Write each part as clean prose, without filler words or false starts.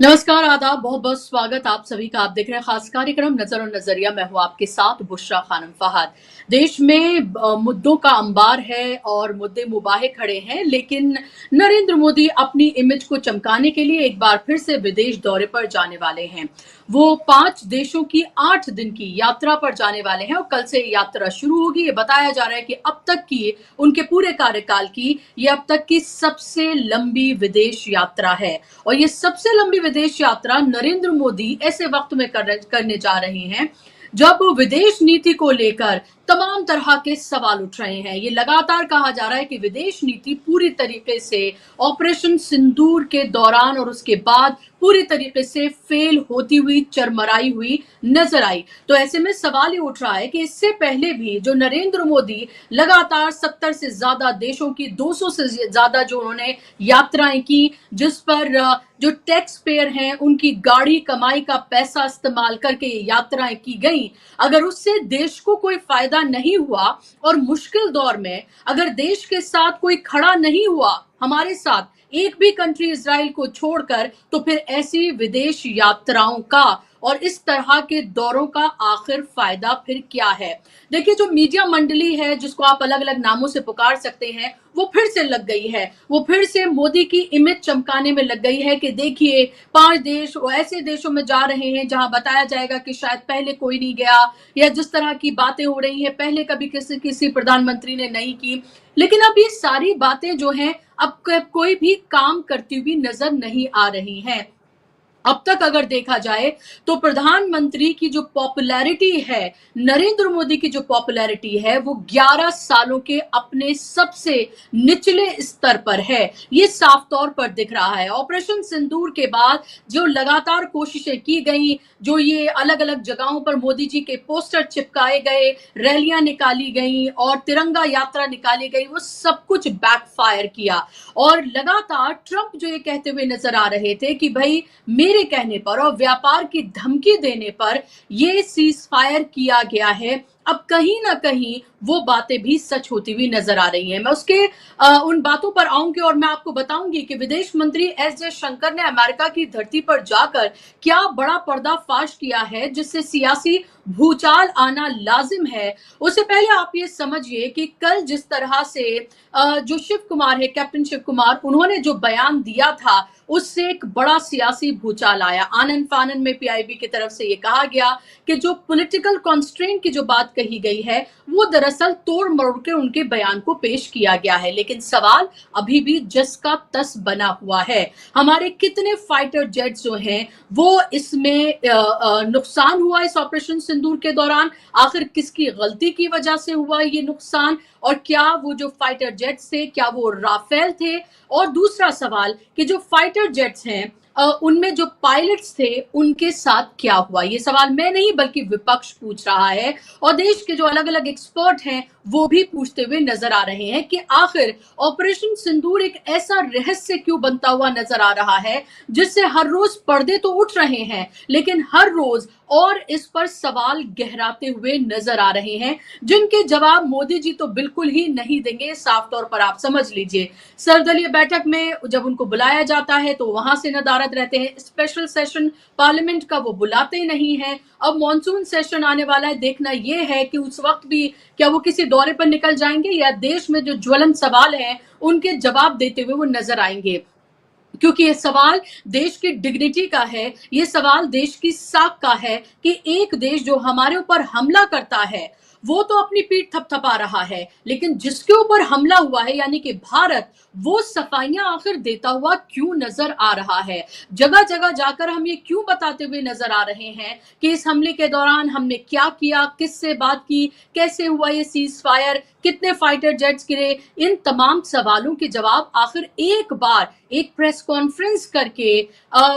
नमस्कार, आदाब, बहुत बहुत स्वागत आप सभी का। आप देख रहे हैं खास कार्यक्रम नजर और नजरिया। मैं हूं आपके साथ बुशरा खानम फहद। देश में मुद्दों का अंबार है और मुद्दे मुबाहे खड़े हैं, लेकिन नरेंद्र मोदी अपनी इमेज को चमकाने के लिए एक बार फिर से विदेश दौरे पर जाने वाले हैं। वो 5 देशों की 8 दिन की यात्रा पर जाने वाले हैं और कल से यात्रा शुरू होगी। ये बताया जा रहा है कि अब तक की उनके पूरे कार्यकाल की ये अब तक की सबसे लंबी विदेश यात्रा है। और ये सबसे लंबी विदेश यात्रा नरेंद्र मोदी ऐसे वक्त में करने जा रहे हैं जब विदेश नीति को लेकर तमाम तरह के सवाल उठ रहे हैं। ये लगातार कहा जा रहा है कि विदेश नीति पूरी तरीके से ऑपरेशन सिंदूर के दौरान और उसके बाद पूरी तरीके से फेल होती हुई, चरमराई हुई नजर आई। तो ऐसे में सवाल ये उठ रहा है कि इससे पहले भी जो नरेंद्र मोदी लगातार 70 से ज्यादा देशों की 200 से ज्यादा जो उन्होंने यात्राएं की, जिस पर जो टैक्स पेयर हैं उनकी गाड़ी कमाई का पैसा इस्तेमाल करके ये यात्राएं की गई, अगर उससे देश को कोई फायदा नहीं हुआ और मुश्किल दौर में अगर देश के साथ कोई खड़ा नहीं हुआ, हमारे साथ एक भी कंट्री इजराइल को छोड़कर, तो फिर ऐसी विदेश यात्राओं का और इस तरह के दौरों का आखिर फायदा फिर क्या है। देखिए, जो मीडिया मंडली है, जिसको आप अलग अलग नामों से पुकार सकते हैं, वो फिर से लग गई है। वो फिर से मोदी की इमेज चमकाने में लग गई है कि देखिए 5 देश वो ऐसे देशों में जा रहे हैं जहां बताया जाएगा कि शायद पहले कोई नहीं गया, या जिस तरह की बातें हो रही हैं पहले कभी किसी किसी प्रधानमंत्री ने नहीं की। लेकिन अब ये सारी बातें जो हैं अब कोई भी काम करती हुई नजर नहीं आ रही हैं। अब तक अगर देखा जाए तो प्रधानमंत्री की जो पॉपुलैरिटी है, नरेंद्र मोदी की जो पॉपुलैरिटी है, वो 11 सालों के अपने सबसे निचले स्तर पर है। ये साफ तौर पर दिख रहा है। ऑपरेशन सिंदूर के बाद जो लगातार कोशिशें की गई, जो ये अलग अलग जगहों पर मोदी जी के पोस्टर चिपकाए गए, रैलियां निकाली गई और तिरंगा यात्रा निकाली गई, वो सब कुछ बैकफायर किया। और लगातार ट्रंप जो ये कहते हुए नजर आ रहे थे कि भाई मेरे कहने पर और व्यापार की धमकी देने पर ये सीज फायर किया गया है, अब कहीं ना कहीं वो बातें भी सच होती हुई नजर आ रही हैं। मैं उसके उन बातों पर आऊंगी और मैं आपको बताऊंगी कि विदेश मंत्री एस जयशंकर ने अमेरिका की धरती पर जाकर क्या बड़ा पर्दाफाश किया है, जिससे सियासी भूचाल आना लाजिम है। उससे पहले आप ये समझिए कि कल जिस तरह से जो शिव कुमार है, कैप्टन शिव कुमार, उन्होंने जो बयान दिया था, उससे एक बड़ा सियासी भूचाल आया। आनन फानन में पीआईबी की तरफ से ये कहा गया कि जो पॉलिटिकल कॉन्स्ट्रेंट की जो बात कही गई है, वो दरअसल तोड़ मरोड़ के उनके बयान को पेश किया गया है। लेकिन सवाल अभी भी जस का तस बना हुआ है। हमारे कितने फाइटर जेट्स जो हैं वो इसमें नुकसान हुआ इस ऑपरेशन सिंदूर के दौरान, आखिर किसकी गलती की वजह से हुआ ये नुकसान, और क्या वो जो फाइटर जेट्स थे क्या वो राफेल थे। और दूसरा सवाल कि जो फाइटर जेट्स हैं उनमें जो पायलट्स थे उनके साथ क्या हुआ। ये सवाल मैं नहीं बल्कि विपक्ष पूछ रहा है, और देश के जो अलग अलग एक्सपर्ट हैं वो भी पूछते हुए नजर आ रहे हैं कि आखिर ऑपरेशन सिंदूर एक ऐसा रहस्य क्यों बनता हुआ नजर आ रहा है, जिससे हर रोज पर्दे तो उठ रहे हैं लेकिन हर रोज और इस पर सवाल गहराते हुए नजर आ रहे हैं, जिनके जवाब मोदी जी तो बिल्कुल ही नहीं देंगे। साफ तौर पर आप समझ लीजिए, सर्वदलीय बैठक में जब उनको बुलाया जाता है तो वहां से नदारद रहते हैं। स्पेशल सेशन पार्लियामेंट का वो बुलाते नहीं है। अब मॉनसून सेशन आने वाला है, देखना यह है कि उस वक्त भी क्या वो किसी दौरे पर निकल जाएंगे या देश में जो ज्वलंत सवाल हैं उनके जवाब देते हुए वो नजर आएंगे। क्योंकि ये सवाल देश की डिग्निटी का है, ये सवाल देश की साख का है कि एक देश जो हमारे ऊपर हमला करता है वो तो अपनी पीठ थपथपा रहा है, लेकिन जिसके ऊपर हमला हुआ है यानी कि भारत, वो सफाइयां आखिर देता हुआ क्यों नजर आ रहा है। जगह जगह जाकर हम ये क्यों बताते हुए नजर आ रहे हैं कि इस हमले के दौरान हमने क्या किया, किससे बात की, कैसे हुआ ये सीज फायर, कितने फाइटर जेट्स गिरे। इन तमाम सवालों के जवाब आखिर एक बार एक प्रेस कॉन्फ्रेंस करके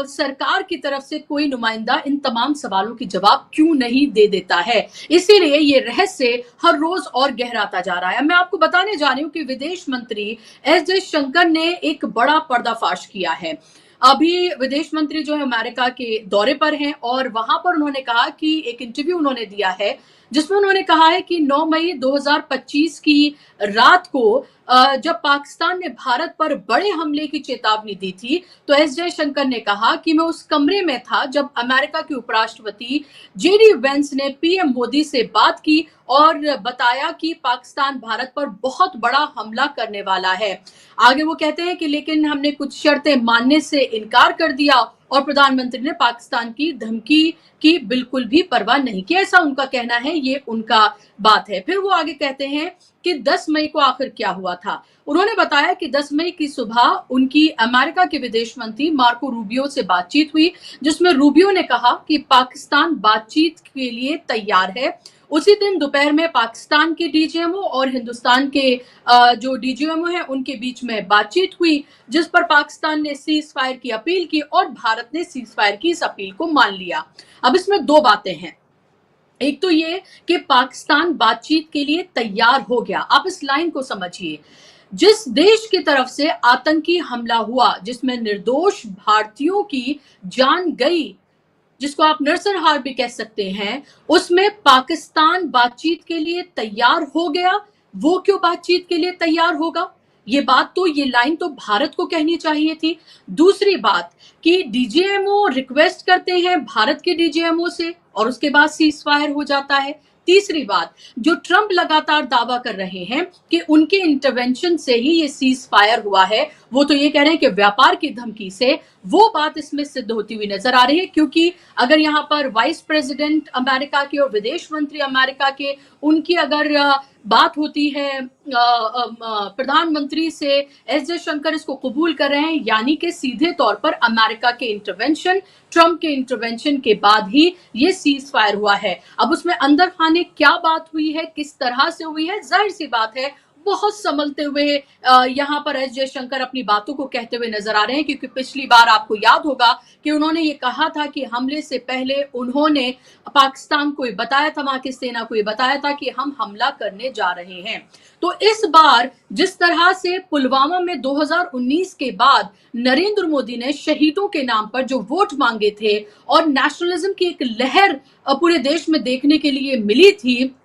सरकार की तरफ से कोई नुमाइंदा इन तमाम सवालों के जवाब क्यों नहीं दे देता है। इसीलिए ये रहस्य हर रोज और गहराता जा रहा है। मैं आपको बताने जा रही हूँ कि विदेश मंत्री एस जयशंकर ने एक बड़ा पर्दाफाश किया है। अभी विदेश मंत्री जो है अमेरिका के दौरे पर हैं और वहां पर उन्होंने कहा कि एक इंटरव्यू उन्होंने दिया है जिसमें उन्होंने कहा है कि 9 मई 2025 की रात को जब पाकिस्तान ने भारत पर बड़े हमले की चेतावनी दी थी, तो एस जयशंकर ने कहा कि मैं उस कमरे में था जब अमेरिका के उपराष्ट्रपति जेडी वेंस ने पीएम मोदी से बात की और बताया कि पाकिस्तान भारत पर बहुत बड़ा हमला करने वाला है। आगे वो कहते हैं कि लेकिन हमने कुछ शर्तें मानने से इनकार कर दिया और प्रधानमंत्री ने पाकिस्तान की धमकी की बिल्कुल भी परवाह नहीं की, ऐसा उनका कहना है, ये उनका बात है। फिर वो आगे कहते हैं कि 10 मई को आखिर क्या हुआ था। उन्होंने बताया कि 10 मई की सुबह उनकी अमेरिका के विदेश मंत्री मार्को रूबियो से बातचीत हुई, जिसमें रूबियो ने कहा कि पाकिस्तान बातचीत के लिए तैयार है। उसी दिन दोपहर में पाकिस्तान के डीजीएमओ और हिंदुस्तान के जो डीजीएमओ हैं उनके बीच में बातचीत हुई, जिस पर पाकिस्तान ने सीज फायर की अपील की और भारत ने सीज फायर की इस अपील को मान लिया। अब इसमें दो बातें हैं। एक तो ये कि पाकिस्तान बातचीत के लिए तैयार हो गया। आप इस लाइन को समझिए। जिस देश की तरफ से आतंकी हमला हुआ, जिसमें निर्दोष भारतीयों की जान गई, जिसको आप नरसंहार भी कह सकते हैं, उसमें पाकिस्तान बातचीत के लिए तैयार हो गया। वो क्यों बातचीत के लिए तैयार होगा? ये लाइन तो भारत को कहनी चाहिए थी। दूसरी बात कि डीजीएमओ रिक्वेस्ट करते हैं भारत के डीजीएमओ से और उसके बाद सीज फायर हो जाता है। तीसरी बात, जो ट्रंप लगातार दावा कर रहे हैं कि उनके इंटरवेंशन से ही ये सीज फायर हुआ है, वो तो ये कह रहे हैं कि व्यापार की धमकी से, वो बात इसमें सिद्ध होती हुई नजर आ रही है। क्योंकि अगर यहाँ पर वाइस प्रेसिडेंट अमेरिका के और विदेश मंत्री अमेरिका के, उनकी अगर बात होती है प्रधानमंत्री से, एस जयशंकर इसको कबूल कर रहे हैं, यानी कि सीधे तौर पर अमेरिका के इंटरवेंशन, ट्रंप के इंटरवेंशन के बाद ही ये सीज फायर हुआ है। अब उसमें अंदर खाने क्या बात हुई है, किस तरह से हुई है, जाहिर सी बात है बहुत संभलते हुए यहाँ पर एस जयशंकर अपनी बातों को कहते हुए नजर आ रहे हैं। क्योंकि पिछली बार आपको याद होगा कि उन्होंने ये कहा था कि हमले से पहले उन्होंने पाकिस्तान को बताया था, वहां की सेना को बताया था कि हम हमला करने जा रहे हैं। तो इस बार जिस तरह से पुलवामा में 2019 के बाद नरेंद्र मोदी ने शहीदों के नाम पर जो वोट मांगे थे और नेशनलिज्म की एक लहर पूरे देश में देखने के लिए मिली थी,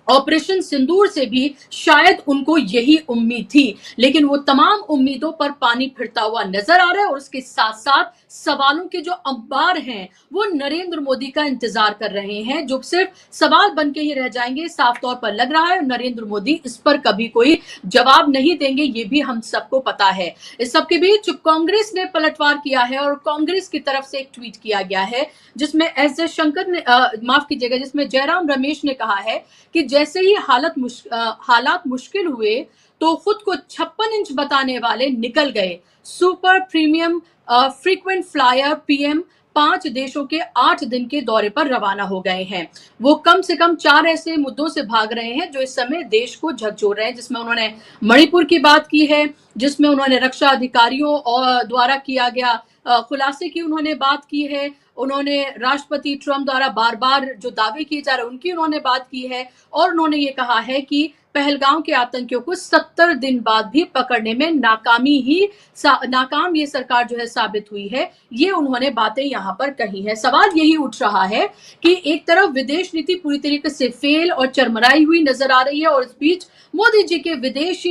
ऑपरेशन सिंदूर से भी शायद उनको यही उम्मीद थी, लेकिन वो तमाम उम्मीदों पर पानी फिरता हुआ नजर आ रहा है। और उसके साथ साथ सवालों के जो अंबार हैं वो नरेंद्र मोदी का इंतजार कर रहे हैं, जो सिर्फ सवाल बन के ही रह जाएंगे, साफ तौर पर लग रहा है। नरेंद्र मोदी इस पर कभी कोई जवाब नहीं देंगे, ये भी हम सबको पता है। इस सबके बीच कांग्रेस ने पलटवार किया है और कांग्रेस की तरफ से एक ट्वीट किया गया है, जिसमें एस जयशंकर ने माफ कीजिएगा, जिसमें जयराम रमेश ने कहा है कि जैसे ही हालात मुश्किल हुए तो खुद को 56 इंच बताने वाले निकल गए। Super premium frequent flyer PM 5 देशों के 8 दिन के दौरे पर रवाना हो गए हैं। वो कम से कम 4 ऐसे मुद्दों से भाग रहे हैं जो इस समय देश को झकझोर रहे हैं, जिसमें उन्होंने मणिपुर की बात की है, जिसमें उन्होंने रक्षा अधिकारियों और द्वारा किया गया खुलासे की उन्होंने बात की है, उन्होंने राष्ट्रपति ट्रंप द्वारा बार बार जो दावे किए जा रहे हैं उनकी उन्होंने बात की है, और उन्होंने ये कहा है कि पहलगाम के आतंकियों को 70 दिन बाद भी पकड़ने में नाकाम ये सरकार जो है साबित हुई है। ये उन्होंने बातें यहाँ पर कही है। सवाल यही उठ रहा है कि एक तरफ विदेश नीति पूरी तरीके से फेल और चरमराई हुई नजर आ रही है, और इस बीच मोदी जी के विदेश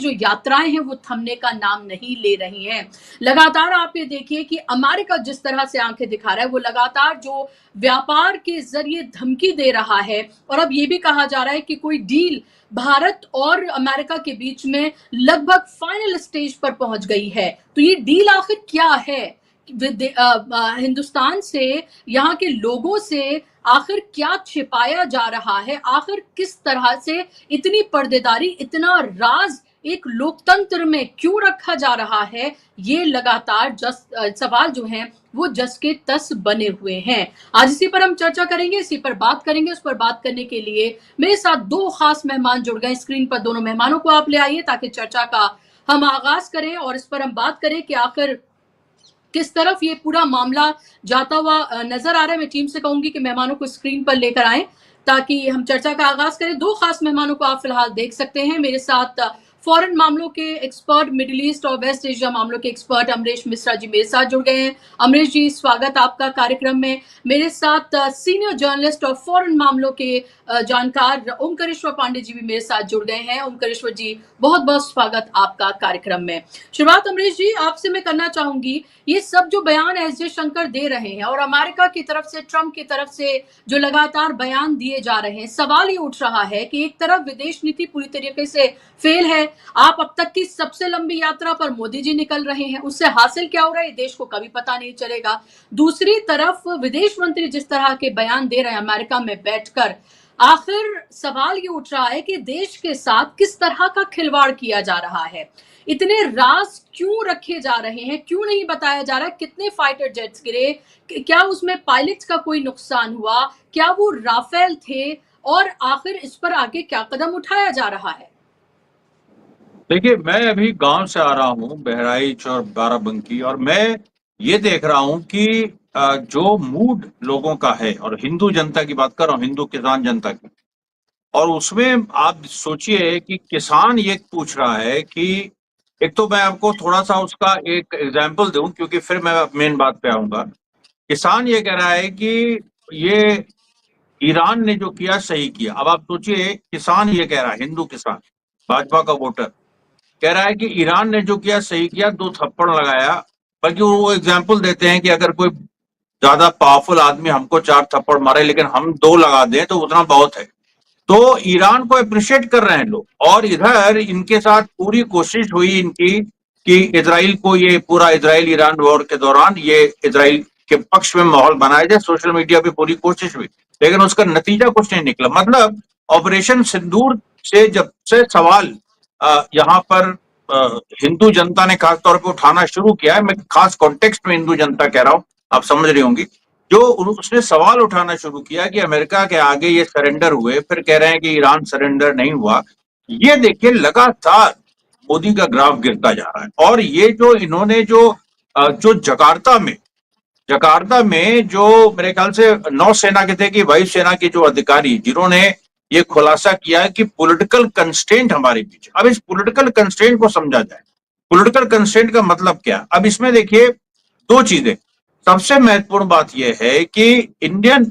जो यात्राएं हैं वो थमने का नाम नहीं ले रही हैं। लगातार आप ये देखिए कि अमेरिका जिस तरह से आंखें दिखा रहा है, वो लगातार जो व्यापार के जरिए धमकी दे रहा है, और अब ये भी कहा जा रहा है कि कोई डील भारत और अमेरिका के बीच में लगभग फाइनल स्टेज पर पहुंच गई है। तो ये डील आखिर क्या है? हिंदुस्तान से, यहाँ के लोगों से आखिर क्या छिपाया जा रहा है? आखिर किस तरह से इतनी पर्देदारी, इतना राज एक लोकतंत्र में क्यों रखा जा रहा है? ये लगातार सवाल जो हैं वो जस के तस बने हुए हैं। आज इसी पर हम चर्चा करेंगे, इसी पर बात करेंगे। उस पर बात करने के लिए मेरे साथ 2 खास मेहमान जुड़ गए। स्क्रीन पर दोनों मेहमानों को आप ले आइए ताकि चर्चा का हम आगाज करें और इस पर हम बात करें कि आखिर किस तरफ ये पूरा मामला जाता हुआ नजर आ रहा है। मैं टीम से कहूंगी कि मेहमानों को स्क्रीन पर लेकर आए ताकि हम चर्चा का आगाज करें। 2 खास मेहमानों को आप फिलहाल देख सकते हैं। मेरे साथ फॉरेन मामलों के एक्सपर्ट, मिडिल ईस्ट और वेस्ट एशिया मामलों के एक्सपर्ट अमरीश मिश्रा जी मेरे साथ जुड़ गए हैं। अमरीश जी, स्वागत आपका कार्यक्रम में। मेरे साथ सीनियर जर्नलिस्ट और फॉरेन मामलों के जानकार ओमकारेश्वर पांडे जी भी मेरे साथ जुड़ गए हैं। ओमकारेश्वर जी, बहुत बहुत स्वागत आपका कार्यक्रम में। शुरुआत अमरीश जी आपसे मैं करना चाहूंगी, ये सब जो बयान एस जयशंकर दे रहे हैं और अमेरिका की तरफ से, ट्रंप की तरफ से जो लगातार बयान दिए जा रहे हैं, सवाल ये उठ रहा है कि एक तरफ विदेश नीति पूरी तरीके से फेल है। आप अब तक की सबसे लंबी यात्रा पर मोदी जी निकल रहे हैं, उससे हासिल क्या हो रहा है देश को कभी पता नहीं चलेगा। दूसरी तरफ विदेश मंत्री जिस तरह के बयान दे रहे हैं अमेरिका में बैठकर, आखिर सवाल ये उठ रहा है कि देश के साथ किस तरह का खिलवाड़ किया जा रहा है। इतने राज क्यों रखे जा रहे हैं, क्यों नहीं बताया जा रहा कितने फाइटर जेट्स गिरे, क्या उसमें पायलट्स का कोई नुकसान हुआ, क्या वो राफेल थे, और आखिर इस पर आगे क्या कदम उठाया जा रहा है। देखिए, मैं अभी गांव से आ रहा हूँ, बहराइच और बाराबंकी, और मैं ये देख रहा हूँ कि जो मूड लोगों का है, और हिंदू जनता की बात कर रहा हूँ, हिंदू किसान जनता की, और उसमें आप सोचिए कि किसान ये पूछ रहा है कि एक तो मैं आपको थोड़ा सा उसका एक एग्जाम्पल दूं, क्योंकि फिर मैं मेन बात पे आऊंगा। किसान ये कह रहा है कि ये ईरान ने जो किया सही किया। अब आप सोचिए, किसान ये कह रहा है, हिंदू किसान, भाजपा का वोटर कह रहा है कि ईरान ने जो किया सही किया, 2 थप्पड़ लगाया। बल्कि वो एग्जाम्पल देते हैं कि अगर कोई ज्यादा पावरफुल आदमी हमको 4 थप्पड़ मारे लेकिन हम 2 लगा दें तो उतना बहुत है। तो ईरान को अप्रिशिएट कर रहे हैं लोग, और इधर इनके साथ पूरी कोशिश हुई इनकी कि इजराइल को, ये पूरा इजराइल ईरान वॉर के दौरान ये इजराइल के पक्ष में माहौल बनाया जाए। सोशल मीडिया पे पूरी कोशिश हुई, लेकिन उसका नतीजा कुछ नहीं निकला। मतलब ऑपरेशन सिंदूर से जब से सवाल यहाँ पर हिंदू जनता ने खास तौर पे उठाना शुरू किया है, मैं खास कॉन्टेक्स्ट में हिंदू जनता कह रहा हूँ, आप समझ रही होंगी, जो उसने सवाल उठाना शुरू किया कि अमेरिका के आगे ये सरेंडर हुए, फिर कह रहे हैं कि ईरान सरेंडर नहीं हुआ। ये देखिए, लगातार मोदी का ग्राफ गिरता जा रहा है। और ये जो इन्होंने जो जकार्ता में जो मेरे ख्याल से नौसेना के थे कि वायुसेना के जो अधिकारी, जिन्होंने ये खुलासा किया कि पॉलिटिकल कंस्ट्रेंट हमारे पीछे। अब इस पॉलिटिकल कंस्ट्रेंट को समझा जाए। पॉलिटिकल कंस्ट्रेंट का मतलब क्या? अब इसमें देखिए 2 चीजें। सबसे महत्वपूर्ण बात यह है कि इंडियन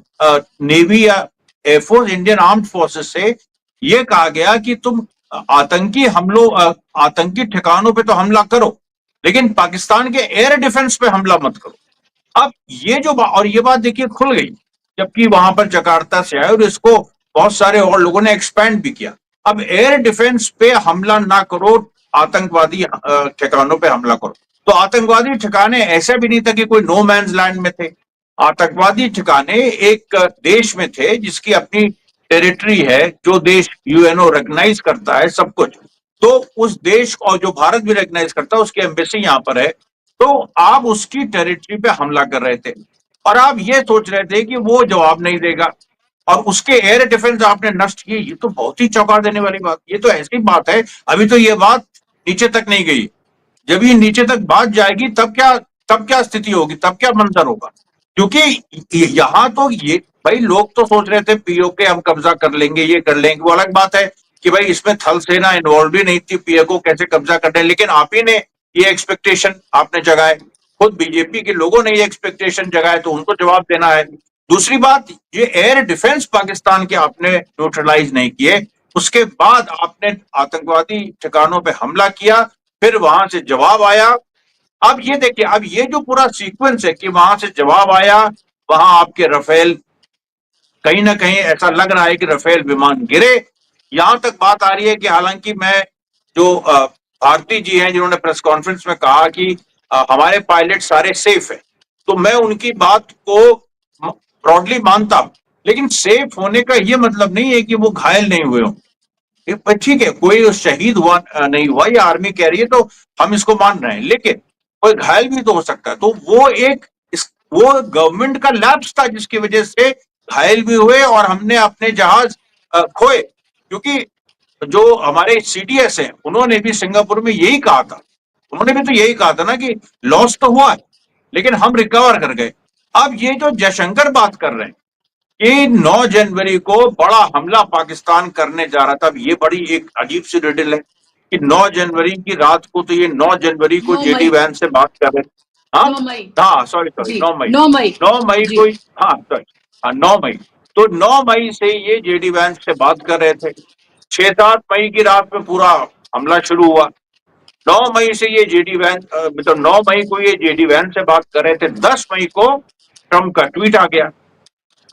नेवी या एयरफोर्स, इंडियन आर्म्ड फोर्सेस से यह कहा गया कि तुम आतंकी हमलों, आतंकी ठिकानों पे तो हमला करो, लेकिन पाकिस्तान के एयर डिफेंस पे हमला मत करो। अब ये और ये बात देखिए खुल गई, जबकि वहां पर जकार्ता से आए, और इसको बहुत सारे और लोगों ने एक्सपैंड भी किया। अब एयर डिफेंस पे हमला ना करो, आतंकवादी ठिकानों पे हमला करो। तो आतंकवादी ठिकाने ऐसे भी नहीं था कि कोई नो मैन्स लैंड में थे। आतंकवादी ठिकाने एक देश में थे जिसकी अपनी टेरिटरी है, जो देश यूएनओ रिकॉग्नाइज करता है सब कुछ। तो उस देश, और जो भारत भी रिकॉग्नाइज करता है, उसकी एम्बेसी यहां पर है। तो आप उसकी टेरिटरी पे हमला कर रहे थे, और आप ये सोच रहे थे कि वो जवाब नहीं देगा, और उसके एयर डिफेंस आपने नष्ट किए। ये तो बहुत ही चौंका देने वाली बात। ये तो ऐसी बात है, अभी तो ये बात नीचे तक नहीं गई। जब ये नीचे तक बात जाएगी तब क्या स्थिति होगी, तब क्या मंजर होगा। क्योंकि यहां तो ये भाई, लोग तो सोच रहे थे पीओके हम कब्जा कर लेंगे, ये कर लेंगे। वो अलग बात है कि भाई इसमें थल सेना इन्वॉल्व भी नहीं थी, पीओके कैसे कब्जा कर लें। लेकिन आप ही ने ये एक्सपेक्टेशन आपने जगाए, खुद बीजेपी के लोगों ने ये एक्सपेक्टेशन जगाए, तो उनको जवाब देना है। दूसरी बात, ये एयर डिफेंस पाकिस्तान के आपने न्यूट्रलाइज नहीं किए, उसके बाद आपने आतंकवादी ठिकानों पे हमला किया, फिर वहां से जवाब आया। अब ये देखिए, अब ये जो पूरा सीक्वेंस है कि वहां से जवाब आया, वहां आपके राफेल, कहीं ना कहीं ऐसा लग रहा है कि राफेल विमान गिरे। यहां तक बात आ रही है कि हालांकि मैं जो भारती जी हैं, जिन्होंने प्रेस कॉन्फ्रेंस में कहा कि हमारे पायलट सारे सेफ है, तो मैं उनकी बात को ब्रॉडली मानता हूं। लेकिन सेफ होने का यह मतलब नहीं है कि वो घायल नहीं हुए हों। ठीक है, कोई शहीद हुआ नहीं हुआ, ये आर्मी कह रही है, तो हम इसको मान रहे हैं, लेकिन कोई घायल भी तो हो सकता है। तो वो गवर्नमेंट का लैप्स था जिसकी वजह से घायल भी हुए और हमने अपने जहाज खोए। क्योंकि जो हमारे सीडीएस हैं, उन्होंने भी सिंगापुर में यही कहा था, उन्होंने भी तो यही कहा था ना कि लॉस तो हुआ है, लेकिन हम रिकवर कर गए। अब ये जो जयशंकर बात कर रहे हैं कि 9 जनवरी को बड़ा हमला पाकिस्तान करने जा रहा था, अब ये बड़ी एक अजीब सी रिडल है। कि 9 जनवरी की रात को तो ये 9 जनवरी को 9 जेडी मई वैन से बात कर रहे थे। हाँ 9 मई हाँ सॉरी सॉरी जी 9 मई 9 मई 9 मई जी को हाँ सॉरी हाँ 9 मई। तो 9 मई से ये जेडी वैन से बात कर रहे थे। 6-7 मई की रात में पूरा हमला शुरू हुआ। 9 मई से ये जेडी वैन मतलब 9 मई को ये जेडी वैन से बात कर रहे थे। 10 मई को ट्रंप का ट्वीट आ गया।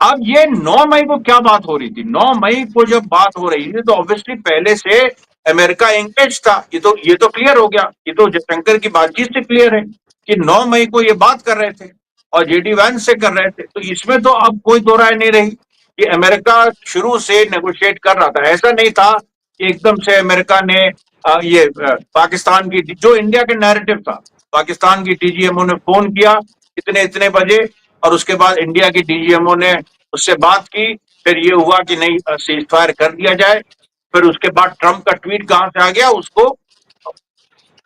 अब ये 9 मई को क्या बात हो रही थी? 9 मई को जब बात हो रही थी तो ऑब्वियसली पहले से अमेरिका एंगेज था। ये तो क्लियर हो गया। ये तो जयशंकर की बातचीत से क्लियर है कि 9 मई को ये बात कर रहे थे और जेडी वैंस से कर रहे थे। तो इसमें तो अब कोई दो राय नहीं रही कि अमेरिका शुरू से नेगोशिएट कर रहा था। ऐसा नहीं था कि एकदम से अमेरिका ने पाकिस्तान की जो इंडिया के नैरेटिव था, पाकिस्तान की डीजीएमओ ने फोन किया इतने इतने बजे और उसके बाद इंडिया की डीजीएमओ ने उससे बात की। फिर ये हुआ कि नहीं सीज फायर कर दिया जाए। फिर उसके बाद ट्रंप का ट्वीट कहां से आ गया, उसको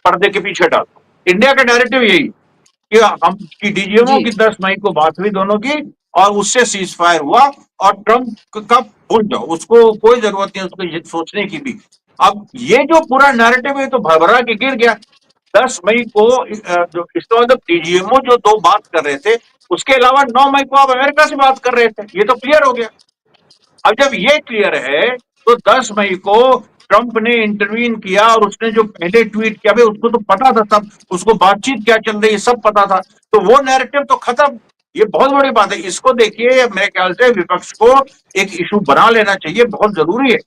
पर्दे के पीछे डाल दो। इंडिया का नैरेटिव यही कि हम की डीजीएमओ जी की 10 मई को बात हुई दोनों की और उससे सीज फायर हुआ और ट्रंप का भूल जाओ, उसको कोई जरूरत नहीं उसको ये सोचने की भी। अब ये जो पूरा नैरेटिव है तो भरभरा के गिर गया। 10 मई को जो इसका मतलब डीजीएमओ जो दो बात कर रहे थे, उसके अलावा 9 मई को आप अमेरिका से बात कर रहे थे। ये तो क्लियर हो गया। अब जब ये क्लियर है तो 10 मई को ट्रंप ने इंटरवीन किया और उसने जो पहले ट्वीट किया भाई उसको तो पता था, सब उसको बातचीत क्या चल रही है सब पता था। तो वो नैरेटिव तो खत्म। ये बहुत बड़ी बात है। इसको देखिए मेरे ख्याल से विपक्ष को एक इशू बना लेना चाहिए। बहुत जरूरी है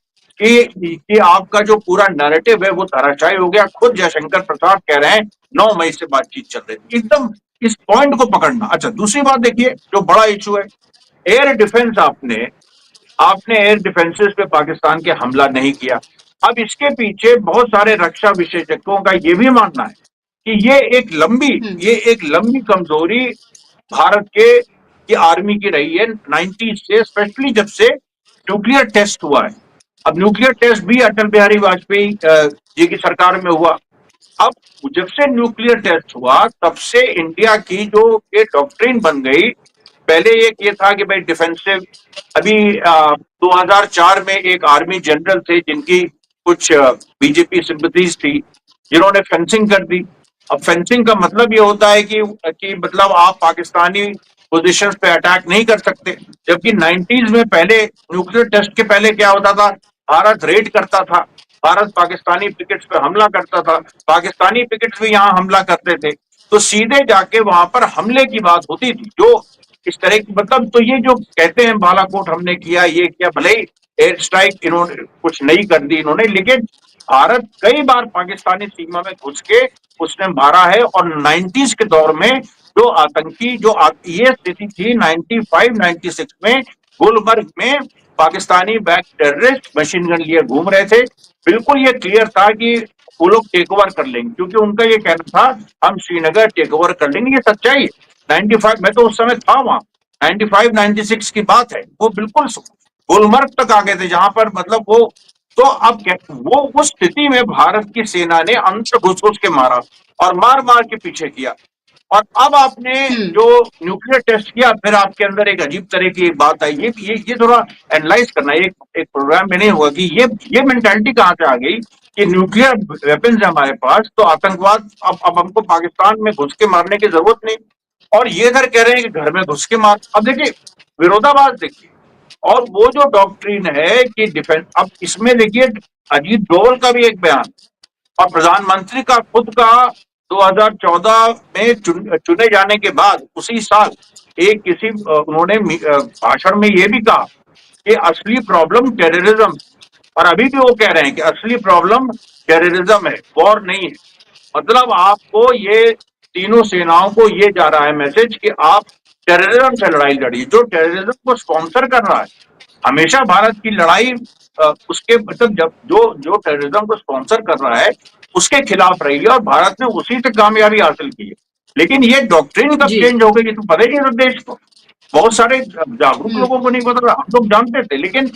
कि आपका जो पूरा नैरेटिव है वो धराशायी हो गया। खुद जयशंकर प्रसाद कह रहे हैं 9 मई से बातचीत चल रही थी। एकदम इस पॉइंट को पकड़ना। अच्छा दूसरी बात देखिए जो बड़ा इशू है, एयर डिफेंस आपने एयर डिफेंसेस पे पाकिस्तान के हमला नहीं किया। अब इसके पीछे बहुत सारे रक्षा विशेषज्ञों का ये भी मानना है कि हम्म ये एक लंबी कमजोरी भारत के की आर्मी की रही है 90 से, स्पेशली जब से न्यूक्लियर टेस्ट हुआ है। अब न्यूक्लियर टेस्ट भी अटल बिहारी वाजपेयी जी की सरकार में हुआ। अब जब से न्यूक्लियर टेस्ट हुआ तब से इंडिया की जो ये डॉक्ट्रिन बन गई। पहले एक ये था कि भाई डिफेंसिव। अभी 2004 में एक आर्मी जनरल थे जिनकी कुछ बीजेपी सिंपैथीज थी, जिन्होंने फेंसिंग कर दी। अब फेंसिंग का मतलब ये होता है कि मतलब आप पाकिस्तानी पोजीशंस पे अटैक नहीं कर सकते। जबकि 90s में पहले न्यूक्लियर टेस्ट के पहले क्या होता था, भारत रेड करता था, भारत पाकिस्तानी पिकेट्स पे हमला करता था, पाकिस्तानी पिकेट्स भी यहाँ हमला करते थे। तो सीधे जाके वहां पर हमले की बात होती थी। जो इस तरह की मतलब तो ये जो कहते हैं बालाकोट हमने किया ये किया, भले ही एयर स्ट्राइक इन्होंने कुछ नहीं कर दी इन्होंने, लेकिन भारत कई बार पाकिस्तानी सीमा में घुस के उसने मारा है। और 90s के दौर में जो आतंकी ये स्थिति थी 95-96 में गुलमर्ग में Pakistani back terrorist machine gun लिए घूम रहे थे। बिल्कुल ये क्लियर था कि वो लोग टेक ओवर कर लेंगे, क्योंकि उनका ये कहना था हम श्रीनगर टेक ओवर कर लेंगे। ये सच्चाई है। 95 मैं तो उस समय था वहां, 95-96 की बात है। वो बिल्कुल गुलमर्ग तक आ गए थे जहां पर मतलब वो। तो अब वो उस स्थिति में भारत की सेना ने अंदर घुस घुस के मारा और मार मार के पीछे किया। और अब आपने हम्म जो न्यूक्लियर टेस्ट किया फिर आपके अंदर एक अजीब तरह की एक बात आई। ये थोड़ा एनालाइज करना एक प्रोग्राम में नहीं हुआ कि ये मेंटालिटी कहां से आ गई कि न्यूक्लियर वेपन्स है हमारे पास तो आतंकवाद अब हमको पाकिस्तान में घुस के मारने की जरूरत नहीं। और ये इधर कह रहे हैं कि घर में घुस के मार। अब देखिए विरोधाभास देखिए। और वो जो डॉक्ट्रिन है कि डिफेंस, अब इसमें देखिए अजीत डोवल का भी एक बयान और प्रधानमंत्री का खुद का 2014 में चुने जाने के बाद उसी साल उन्होंने भाषण में ये भी कहा कि असली प्रॉब्लम टेररिज्म। और अभी भी वो कह रहे हैं कि असली प्रॉब्लम टेररिज्म है, वॉर नहीं है। मतलब आपको ये तीनों सेनाओं को ये जा रहा है मैसेज कि आप टेररिज्म से लड़ाई लड़िए। जो टेररिज्म को स्पॉन्सर कर रहा है हमेशा भारत की लड़ाई उसके मतलब जब जो टेररिज्म को स्पॉन्सर कर रहा है उसके खिलाफ रही है और भारत ने उसी से कामयाबी हासिल की है। लेकिन ये डॉक्ट्रिन कब जी चेंज हो गई तो पता ही नहीं था देश को। बहुत सारे जागरूक हम्म लोगों को नहीं पता था, हम लोग जानते थे। लेकिन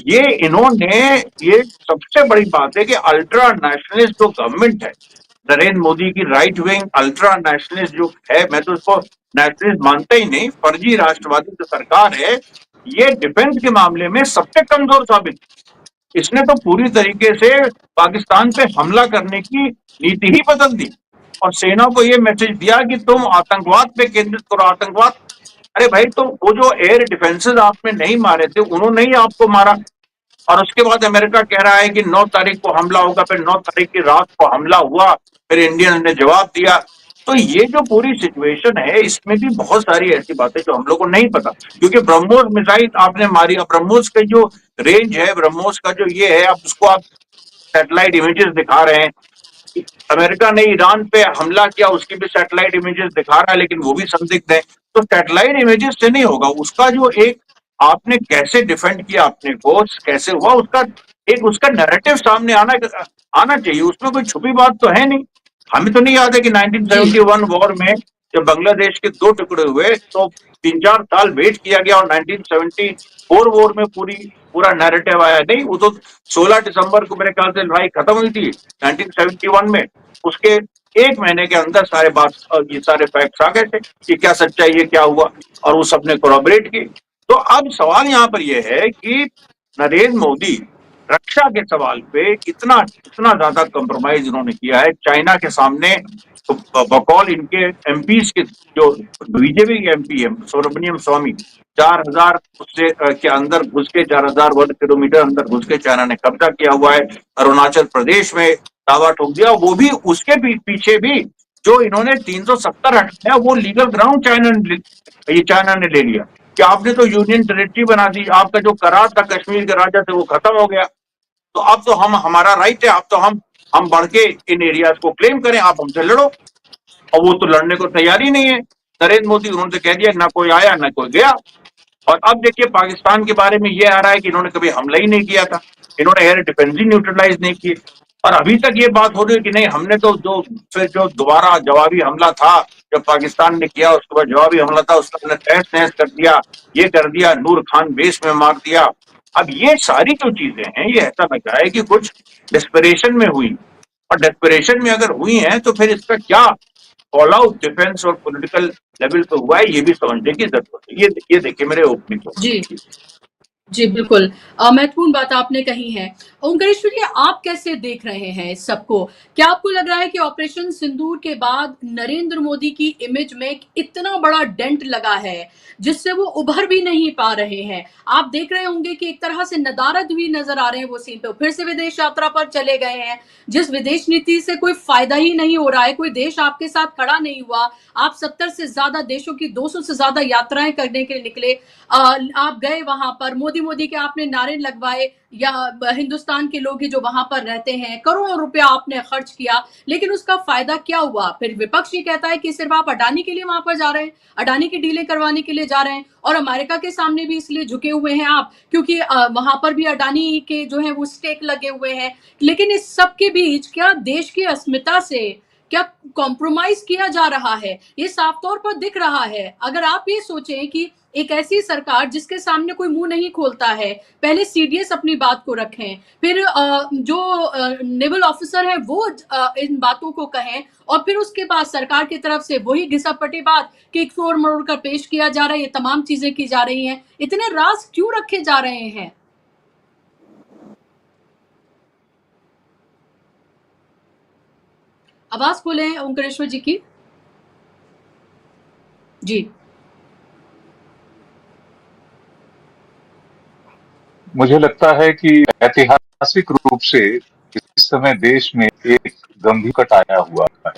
ये इन्होंने ये सबसे बड़ी बात है कि अल्ट्रा नेशनलिस्ट जो गवर्नमेंट है नरेंद्र मोदी की, राइट विंग अल्ट्रा नेशनलिस्ट जो है, मैं तो इसको नेशनलिस्ट मानता ही नहीं, फर्जी राष्ट्रवादी जो सरकार है, ये डिफेंस के मामले में सबसे कमजोर साबित। इसने तो पूरी तरीके से पाकिस्तान पे हमला करने की नीति ही बदल दी और सेना को ये मैसेज दिया कि तुम आतंकवाद पे केंद्रित करो, आतंकवाद। अरे भाई, तो वो जो एयर डिफेंसेस आपने नहीं मारे थे, उन्होंने ही आपको मारा। और उसके बाद अमेरिका कह रहा है कि 9 तारीख को हमला होगा, फिर 9 तारीख की रात को हमला हुआ, फिर इंडियन ने जवाब दिया। तो ये जो पूरी सिचुएशन है, इसमें भी बहुत सारी ऐसी बातें जो हम लोग को नहीं पता, क्योंकि ब्रह्मोस मिसाइल आपने मारी। अब ब्रह्मोस का जो रेंज है, ब्रह्मोस का जो ये है, अब उसको आप सैटेलाइट इमेजेस दिखा रहे हैं। अमेरिका ने ईरान पे हमला किया, उसकी भी सैटेलाइट इमेजेस दिखा रहा है, लेकिन वो भी संदिग्ध है। तो सैटेलाइट इमेजेस से नहीं होगा, उसका जो एक आपने कैसे डिफेंड किया अपने को, कैसे हुआ, उसका एक उसका नैरेटिव सामने आना चाहिए। उसमें कोई छुपी बात तो है नहीं। हमें तो नहीं याद है कि जी 1971 वॉर में जब बांग्लादेश के 2 टुकड़े हुए तो 3-4 साल वेट किया गया और 1974 वॉर में पूरा नैरेटिव आया। नहीं, वो तो 16 दिसंबर को मेरे ख्याल से लड़ाई खत्म हुई थी 1971 में। उसके 1 महीने के अंदर ये सारे फैक्ट्स आ गए थे कि क्या सच्चाई है, क्या हुआ, और वो सबने कोलैबोरेट की। तो अब सवाल यहाँ पर यह है कि नरेंद्र मोदी रक्षा के सवाल पे इतना इतना ज्यादा कॉम्प्रोमाइज इन्होंने किया है चाइना के सामने। तो बकौल इनके एमपीज के जो बीजेपी के एमपी है सुब्रमण्यम स्वामी, 4,000 उससे के अंदर घुस के 4,000 वर्ग किलोमीटर अंदर घुस के चाइना ने कब्जा किया हुआ है। अरुणाचल प्रदेश में दावा ठोक दिया, वो भी उसके पीछे भी जो इन्होंने 370 हटाया, वो लीगल ग्राउंड चाइना ने ले लिया कि आपने तो यूनियन टेरिटरी बना दी, आपका जो करार था कश्मीर के राजा से वो खत्म हो गया। तो अब तो हम हमारा राइट है, अब तो हम बढ़ के इन एरियाज को क्लेम करें, आप हमसे लड़ो। और वो तो लड़ने को तैयार ही नहीं है नरेंद्र मोदी। उन्होंने कह दिया ना कोई आया ना कोई गया। और अब देखिए पाकिस्तान के बारे में ये आ रहा है कि इन्होंने कभी हमला ही नहीं किया था, इन्होंने एयर डिफेंस ही न्यूट्रलाइज नहीं किए। और अभी तक ये बात हो रही है कि नहीं, हमने तो जो दोबारा जवाबी हमला था जब पाकिस्तान ने किया, उसके बाद जवाबी हमला था, उसका हमने तहस नहस कर दिया, ये कर दिया, नूर खान बेस में मार दिया। अब ये सारी जो चीजें हैं, ये ऐसा लग रहा है कि कुछ डेस्परेशन में हुई। और डेस्परेशन में अगर हुई हैं तो फिर इसका क्या फॉल आउट डिफेंस और पॉलिटिकल लेवल पे हुआ है, ये भी समझने की जरूरत है। ये देखिए मेरे ओपनिंग को। जी जी, बिल्कुल। महत्वपूर्ण बात आपने कही है। ओंकारेश्वर जी, आप कैसे देख रहे हैं इस सबको? क्या आपको लग रहा है कि ऑपरेशन सिंदूर के बाद नरेंद्र मोदी की इमेज में एक इतना बड़ा डेंट लगा है, जिससे वो उभर भी नहीं पा रहे हैं? आप देख रहे होंगे कि एक तरह से नदारद भी नज़र आ रहे हैं वो सीन पे। फिर से विदेश यात्रा पर चले गए हैं। जिस विदेश नीति से कोई फ़ायदा ही नहीं हो रहा है, कोई देश आपके साथ खड़ा नहीं हुआ। आप 70 से ज़्यादा देशों की 200 से ज़्यादा यात्राएँ करने के लिए निकले। आप गए वहां पर, मोदी मोदी के आपने नारे लगवाए, या हिंदुस्तान के लोग ही जो वहां पर रहते हैं, करोड़ों रुपया आपने खर्च किया, लेकिन उसका फायदा क्या हुआ? फिर विपक्ष ये कहता है कि सिर्फ आप अडानी के लिए वहां पर जा रहे हैं, अडानी की डीलें करवाने के लिए जा रहे हैं, और अमेरिका के सामने भी इसलिए झुके हुए हैं आप क्योंकि वहां पर भी अडानी के जो है वो स्टेक लगे हुए हैं। लेकिन इस सब के बीच क्या देश की अस्मिता से क्या कॉम्प्रोमाइज किया जा रहा है? ये साफ तौर पर दिख रहा है। अगर आप ये सोचें कि एक ऐसी सरकार जिसके सामने कोई मुंह नहीं खोलता है, पहले सीडीएस अपनी बात को रखें, फिर जो नेवल ऑफिसर है वो इन बातों को कहें, और फिर उसके बाद सरकार की तरफ से वही घिसापटी बात कि एक तोड़ मरोड़ कर पेश किया जा रहा है, ये तमाम चीजें की जा रही हैं। इतने राज क्यों रखे जा रहे हैं? आवाज खोले ओंकारेश्वर जी की। जी मुझे लगता है कि ऐतिहासिक रूप से इस समय देश में एक गंभीर संकट आया हुआ है।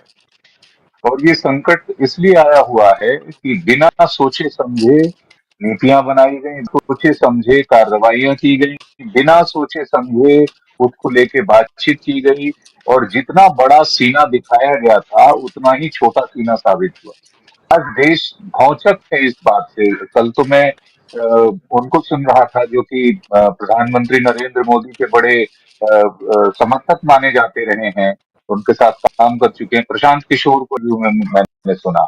और ये संकट इसलिए आया हुआ है कि बिना सोचे समझे नीतियां बनाई गई, सोचे समझे कार्रवाइयां की गई, बिना सोचे समझे उसको लेके बातचीत की गई, और जितना बड़ा सीना दिखाया गया था उतना ही छोटा सीना साबित हुआ। आज देश भौचक है इस बात से। कल तो मैं उनको सुन रहा था जो कि प्रधानमंत्री नरेंद्र मोदी के बड़े समर्थक माने जाते रहे हैं, उनके साथ काम कर चुके हैं, प्रशांत किशोर को भी मैंने सुना।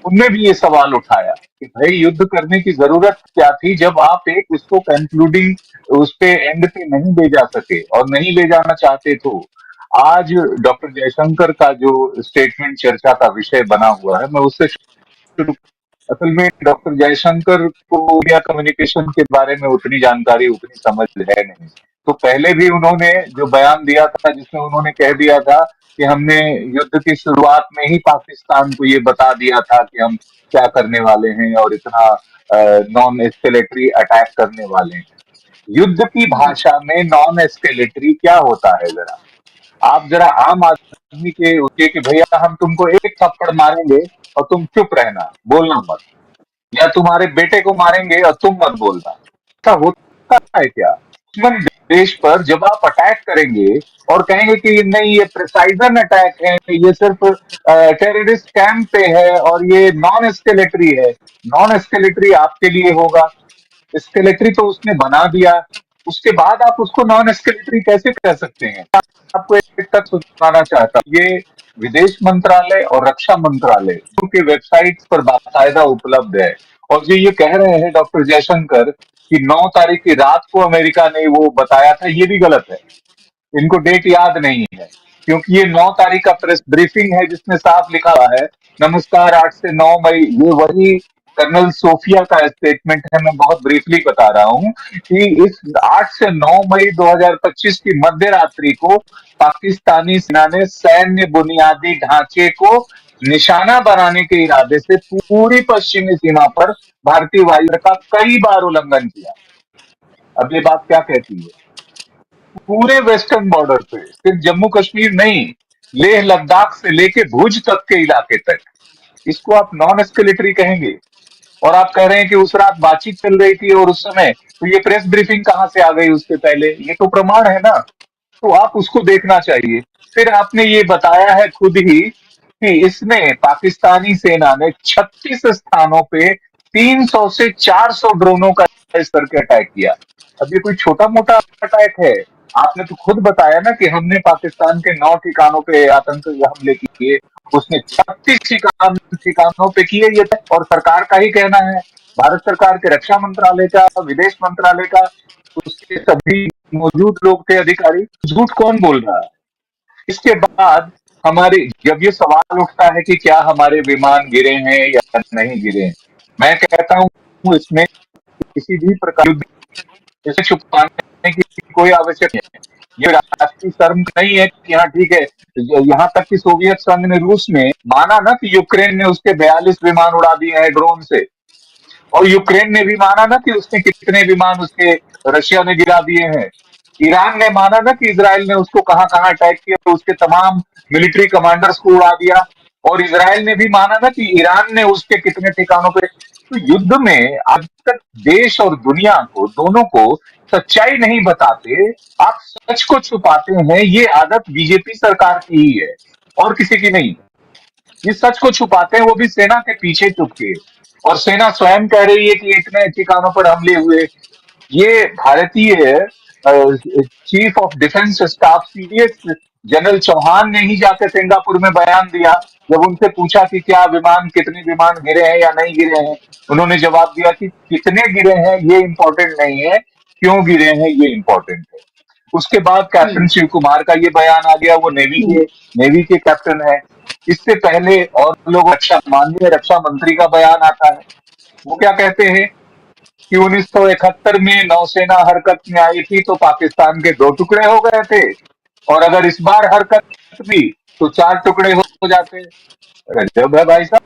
उनने भी ये सवाल उठाया कि भाई युद्ध करने की जरूरत क्या थी जब आप एक उसको कंक्लूडिंग उस पे एंड पे नहीं ले जा सके और नहीं ले जाना चाहते। तो आज डॉक्टर जयशंकर का जो स्टेटमेंट चर्चा का विषय बना हुआ है, मैं उससे शुरू। असल में डॉक्टर जयशंकर को मीडिया कम्युनिकेशन के बारे में उतनी जानकारी, उतनी समझ है नहीं। तो पहले भी उन्होंने जो बयान दिया था, जिसमें उन्होंने कह दिया था कि हमने युद्ध की शुरुआत में ही पाकिस्तान को ये बता दिया था कि हम क्या करने वाले हैं और इतना नॉन एस्केलेटरी अटैक करने वाले हैं। युद्ध की भाषा में नॉन एस्केलेटरी क्या होता है, जरा आप जरा आम आदमी के उसके कि भैया हम तुमको एक थप्पड़ मारेंगे और तुम चुप रहना, बोलना मत, या तुम्हारे बेटे को मारेंगे और तुम मत बोलना, ऐसा होता है क्या? दुश्मन देश पर जब आप अटैक करेंगे और कहेंगे कि नहीं ये प्रिसाइजन अटैक है, ये सिर्फ टेररिस्ट कैंप पे है और ये नॉन एस्केलेटरी है, नॉन एस्केलेटरी आपके लिए होगा, एस्केलेटरी तो उसने बना दिया, उसके बाद आप उसको नॉन एस्केलेटरी कैसे कह सकते हैं? आपको एक तक सुनाना चाहता हूं, ये विदेश मंत्रालय और रक्षा मंत्रालय के वेबसाइट पर बाकायदा उपलब्ध है। और जो ये कह रहे हैं डॉक्टर जयशंकर कि 9 तारीख की रात को अमेरिका ने वो बताया था, ये भी गलत है। इनको डेट याद नहीं है, क्योंकि ये 9 तारीख का प्रेस ब्रीफिंग है जिसमें साफ लिखा हुआ है, नमस्कार 8 से 9 मई, ये वही कर्नल सोफिया का स्टेटमेंट है। मैं बहुत ब्रीफली बता रहा हूं कि इस 8 से 9 मई 2025 की मध्य रात्रि को पाकिस्तानी सेना ने सैन्य बुनियादी ढांचे को निशाना बनाने के इरादे से पूरी पश्चिमी सीमा पर भारतीय वायुसेना का कई बार उल्लंघन किया। अब ये बात क्या कहती है? पूरे वेस्टर्न बॉर्डर पे, सिर्फ जम्मू कश्मीर नहीं, लेह लद्दाख से लेके भुज तक के इलाके तक, इसको आप नॉन एस्केलेटरी कहेंगे? और आप कह रहे हैं कि उस रात बातचीत चल रही थी और उस समय, तो ये प्रेस ब्रीफिंग कहां से आ गई उससे पहले? ये तो प्रमाण है ना, तो आप उसको देखना चाहिए। फिर आपने ये बताया है खुद ही कि इसने पाकिस्तानी सेना ने 36 स्थानों पे 300 से 400 ड्रोनों का इस करके अटैक किया। अब ये कोई छोटा मोटा अटैक है? आपने तो खुद बताया ना कि हमने पाकिस्तान के 9 ठिकानों पे आतंकी हमले किए, उसने 36 ठिकानों पे किए ये, और सरकार का ही कहना है, भारत सरकार के रक्षा मंत्रालय का, विदेश मंत्रालय का, उसके सभी मौजूद लोग थे अधिकारी। झूठ कौन बोल रहा है? इसके बाद हमारे जब ये सवाल उठता है कि क्या हमारे विमान गिरे हैं या नहीं गिरे हैं, मैं कहता हूं इसमें किसी भी प्रकार इसे छुपाने की कोई आवश्यकता नहीं है। ये राष्ट्रीय शर्म नहीं है कि हाँ ठीक है, यहाँ तक कि सोवियत संघ ने, रूस ने माना ना कि यूक्रेन ने उसके 42 विमान उड़ा दिए हैं ड्रोन से, और यूक्रेन ने भी माना ना कि उसने कितने विमान उसके रशिया ने गिरा दिए हैं। ईरान ने माना ना कि इजराइल ने उसको कहां कहां अटैक किया, तो उसके तमाम मिलिट्री कमांडर्स को उड़ा दिया। और इजराइल ने भी माना ना कि ईरान ने उसके कितने ठिकानों पे। तो युद्ध में अब तक देश और दुनिया को, दोनों को सच्चाई नहीं बताते, आप सच को छुपाते हैं। ये आदत बीजेपी सरकार की ही है और किसी की नहीं। ये सच को छुपाते हैं, वो भी सेना के पीछे छुप के। और सेना स्वयं कह रही है कि इतने ठिकानों पर हमले हुए। ये भारतीय chief of defence staff CDS general Chauhan ने ही जाकर सिंगापुर में बयान दिया, जब उनसे पूछा कि क्या विमान, कितने विमान गिरे हैं या नहीं गिरे हैं। उन्होंने जवाब दिया कि कितने गिरे हैं ये इंपॉर्टेंट नहीं है, क्यों गिरे हैं ये इंपॉर्टेंट है। उसके बाद कैप्टन शिव कुमार का ये बयान आ गया, वो नेवी के कैप्टन है। इससे पहले और लोग, माननीय रक्षा मंत्री का बयान आता है, वो क्या कहते हैं कि 1971 में नौसेना हरकत में आई थी तो पाकिस्तान के 2 टुकड़े हो गए थे, और अगर इस बार हरकत भी तो 4 टुकड़े हो जाते। गजब है भाई साहब,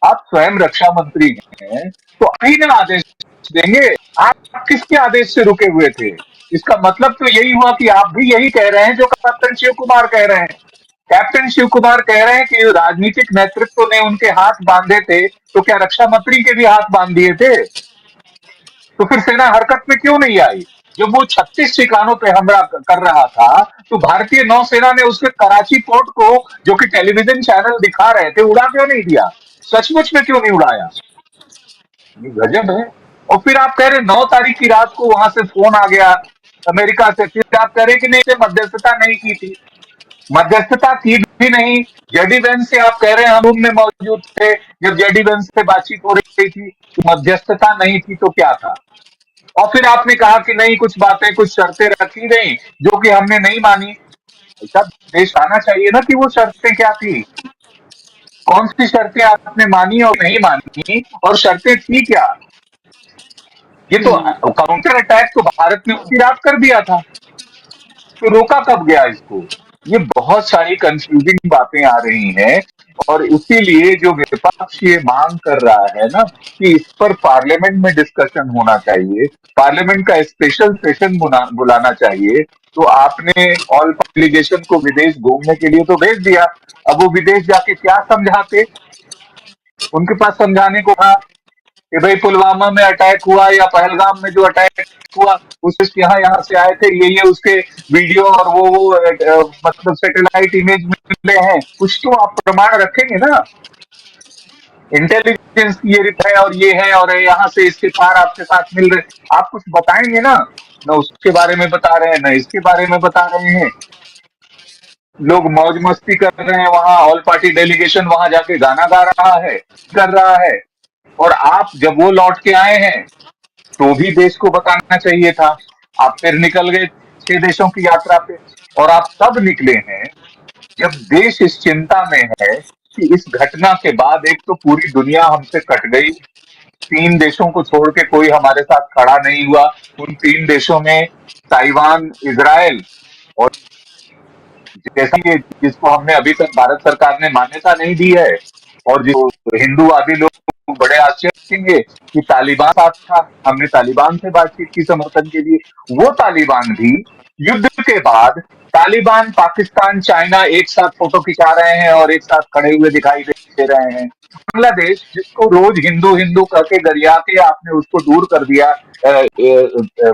आप स्वयं रक्षा मंत्री हैं तो अभी ना आदेश देंगे, आप किसके आदेश से रुके हुए थे? इसका मतलब तो यही हुआ कि आप भी यही कह रहे हैं जो कैप्टन शिव कुमार कह रहे हैं। कैप्टन शिव कुमार कह रहे हैं कि राजनीतिक नेतृत्व ने उनके हाथ बांधे थे, तो क्या रक्षा मंत्री के भी हाथ बांध दिए थे? तो फिर सेना हरकत में क्यों नहीं आई? जब वो 36 ठिकानों पे हमला कर रहा था, तो भारतीय नौसेना ने उसके कराची पोर्ट को, जो कि टेलीविजन चैनल दिखा रहे थे, उड़ा क्यों नहीं दिया? सचमुच में क्यों नहीं उड़ाया? ये गजब है। और फिर आप कह रहे 9 तारीख की रात को वहां से फोन आ गया अमेरिका से, फिर आप कह रहे कि नहीं, मध्यस्थता नहीं की थी। मध्यस्थता की भी नहीं। जेडी वेंस से आप कह रहे हैं हम रूम में मौजूद थे जब जेडी वेंस से बातचीत हो रही थी, तो मध्यस्थता नहीं थी तो क्या था? और फिर आपने कहा कि नहीं, कुछ बातें, कुछ शर्तें रखी गई जो कि हमने नहीं मानी। ऐसा देश आना चाहिए ना कि वो शर्तें क्या थी, कौन सी शर्तें आपने मानी और नहीं मानी, और शर्तें थी क्या? ये तो काउंटर अटैक तो भारत ने उसी रात कर दिया था। तो रोका कब गया इसको? ये बहुत सारी कंफ्यूजिंग बातें आ रही हैं और इसीलिए जो विपक्ष ये मांग कर रहा है ना कि इस पर पार्लियामेंट में डिस्कशन होना चाहिए, पार्लियामेंट का स्पेशल सेशन बुलाना चाहिए। तो आपने ऑल डेलीगेशन को विदेश घूमने के लिए तो भेज दिया, अब वो विदेश जाके क्या समझाते? उनके पास समझाने को था कि भाई पुलवामा में अटैक हुआ या पहलगाम में जो अटैक हुआ उस यहाँ यहाँ से आए थे, ये उसके वीडियो और मतलब सैटेलाइट इमेज मिले हैं, कुछ तो आप प्रमाण रखेंगे ना। इंटेलिजेंस की ये रिप है और ये है और यहाँ से इसके तार आपके साथ मिल रहे, आप कुछ बताएंगे ना। न उसके बारे में बता रहे हैं, न इसके बारे में बता रहे हैं। लोग मौज मस्ती कर रहे हैं, वहां ऑल पार्टी डेलीगेशन वहां जाके गाना गा रहा है, कर रहा है। और आप जब वो लौट के आए हैं तो भी देश को बताना चाहिए था। आप फिर निकल गए 6 देशों की यात्रा पे, और आप तब निकले हैं जब देश इस चिंता में है कि इस घटना के बाद एक तो पूरी दुनिया हमसे कट गई, 3 देशों को छोड़ के कोई हमारे साथ खड़ा नहीं हुआ। उन 3 देशों में ताइवान, इजराइल और जैसा कि जिसको हमने अभी तक भारत सरकार ने मान्यता नहीं दी है, और जो हिंदूवादी लोग बड़े आश्चर्य होंगे कि तालिबान साथ था, हमने तालिबान से बातचीत की समर्थन के लिए। वो तालिबान भी युद्ध के बाद तालिबान, पाकिस्तान, चाइना एक साथ फोटो खिंचा रहे हैं और एक साथ खड़े हुए दिखाई दे रहे हैं। बांग्लादेश, जिसको रोज हिंदू हिंदू करके गरिया के आपने उसको दूर कर दिया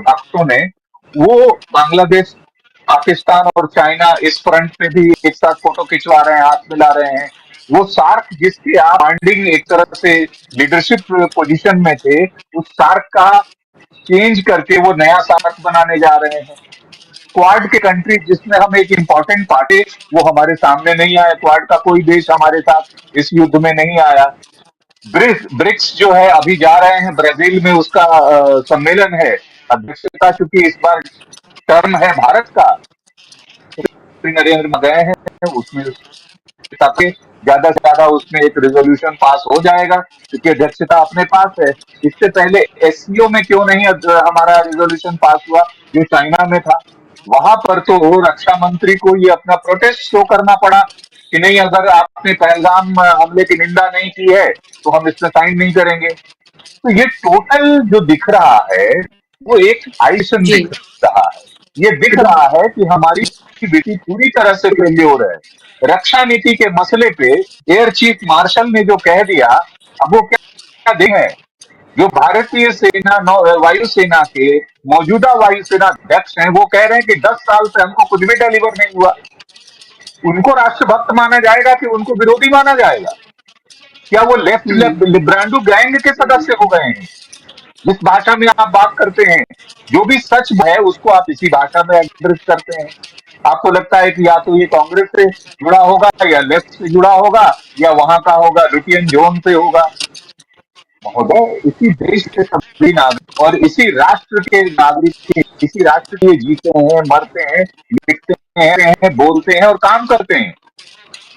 भक्तों ने, वो बांग्लादेश, पाकिस्तान और चाइना इस फ्रंट पे भी एक साथ फोटो खिंचवा रहे हैं, हाथ मिला रहे हैं। वो सार्क, जिसकी आप फंडिंग एक तरह से लीडरशिप पोजीशन में थे, उस सार्क का चेंज करके वो नया सार्क बनाने जा रहे हैं। क्वाड के कंट्री जिसमें हम एक इंपॉर्टेंट पार्टी, वो हमारे सामने नहीं आया। क्वाड का कोई देश हमारे साथ इस युद्ध में नहीं आया। ब्रिक्स जो है अभी जा रहे हैं ब्राजील में, उसका सम्मेलन है, अध्यक्षता चूंकि इस बार टर्म है भारत का, नरेंद्र मोदी गए हैं उसमें, ताकि ज्यादा से ज्यादा उसमें एक रेजोल्यूशन पास हो जाएगा क्योंकि अध्यक्षता अपने पास है। इससे पहले एससीओ में क्यों नहीं हमारा रेजोल्यूशन पास हुआ, जो चाइना में था? वहां पर तो रक्षा मंत्री को ये अपना प्रोटेस्ट शो करना पड़ा कि नहीं, अगर आपने पहलगाम हमले की निंदा नहीं की है तो हम इसमें साइन नहीं करेंगे। तो ये टोटल जो दिख रहा है वो एक आइसन जी। दिख रहा है। ये दिख रहा है कि हमारी विधि पूरी तरह से फेल्योर है। रक्षा नीति के मसले पे एयर चीफ मार्शल ने जो कह दिया, अब वो क्या दे है? जो भारतीय सेना वायुसेना के मौजूदा वायुसेना अध्यक्ष हैं, वो कह रहे हैं कि 10 साल से हमको कुछ भी डिलीवर नहीं हुआ। उनको राष्ट्रभक्त माना जाएगा कि उनको विरोधी माना जाएगा? क्या वो लेफ्ट लिब्रांडो गैंग के सदस्य हो गए हैं? जिस भाषा में आप बात करते हैं, जो भी सच है उसको आप इसी भाषा में एड्रेस करते हैं। आपको लगता है कि या तो ये कांग्रेस से जुड़ा होगा, या लेफ्ट से जुड़ा होगा, या वहां का होगा, लुटियन जोन से होगा। महोदय, इसी देश के सभी नागरिक और इसी राष्ट्र के नागरिक, इसी राष्ट्र के लिए जीते हैं, मरते हैं, लिखते हैं, बोलते हैं और काम करते हैं।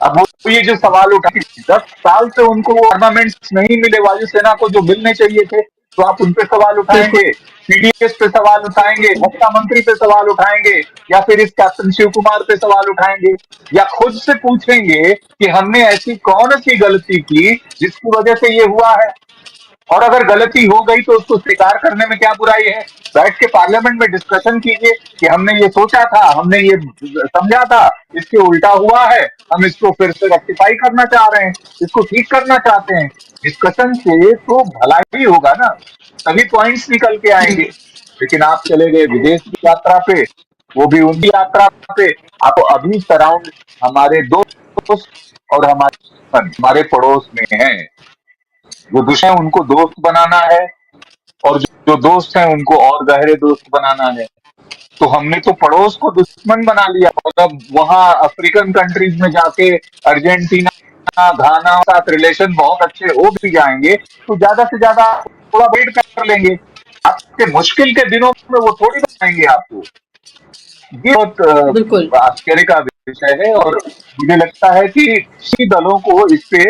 अब वो ये जो सवाल उठा कि 10 साल से उनको वो आर्मामेंट्स नहीं मिले वायुसेना को जो मिलने चाहिए थे, तो आप उन पे सवाल उठाएंगे, पीडीएस पे सवाल उठाएंगे, रक्षा मंत्री पे सवाल उठाएंगे, या फिर इस कैप्टन शिव कुमार पे सवाल उठाएंगे, या खुद से पूछेंगे कि हमने ऐसी कौन सी गलती की जिसकी वजह से ये हुआ है? और अगर गलती हो गई तो उसको स्वीकार करने में क्या बुराई है? बैठ के पार्लियामेंट में डिस्कशन कीजिए कि हमने ये सोचा था, हमने ये समझा था, इसके उल्टा हुआ है, हम इसको फिर से रेक्टिफाई करना चाह रहे हैं, इसको ठीक करना चाहते हैं। डिस्कशन से तो भला ही होगा ना, तभी पॉइंट्स निकल के आएंगे। लेकिन आप चले गए विदेश की यात्रा पे, वो भी उनकी यात्रा पे। आप अभी सराउंड हमारे दोस्त और हमारे पड़ोस में हैं। जो दुश्मन उनको दोस्त बनाना है, और जो दोस्त हैं उनको और गहरे दोस्त बनाना है। तो हमने तो पड़ोस को दुश्मन बना लिया, और अब वहां अफ्रीकन कंट्रीज में जाके अर्जेंटीना, घाना के साथ रिलेशन बहुत अच्छे हो भी जाएंगे तो ज्यादा से ज्यादा थोड़ा वेट कर लेंगे। आपके मुश्किल के दिनों में वो थोड़ी बताएंगे आपको। ये बिल्कुल। बहुत आश्चर्य का विषय है, और मुझे लगता है कि कृषि दलों को इस पे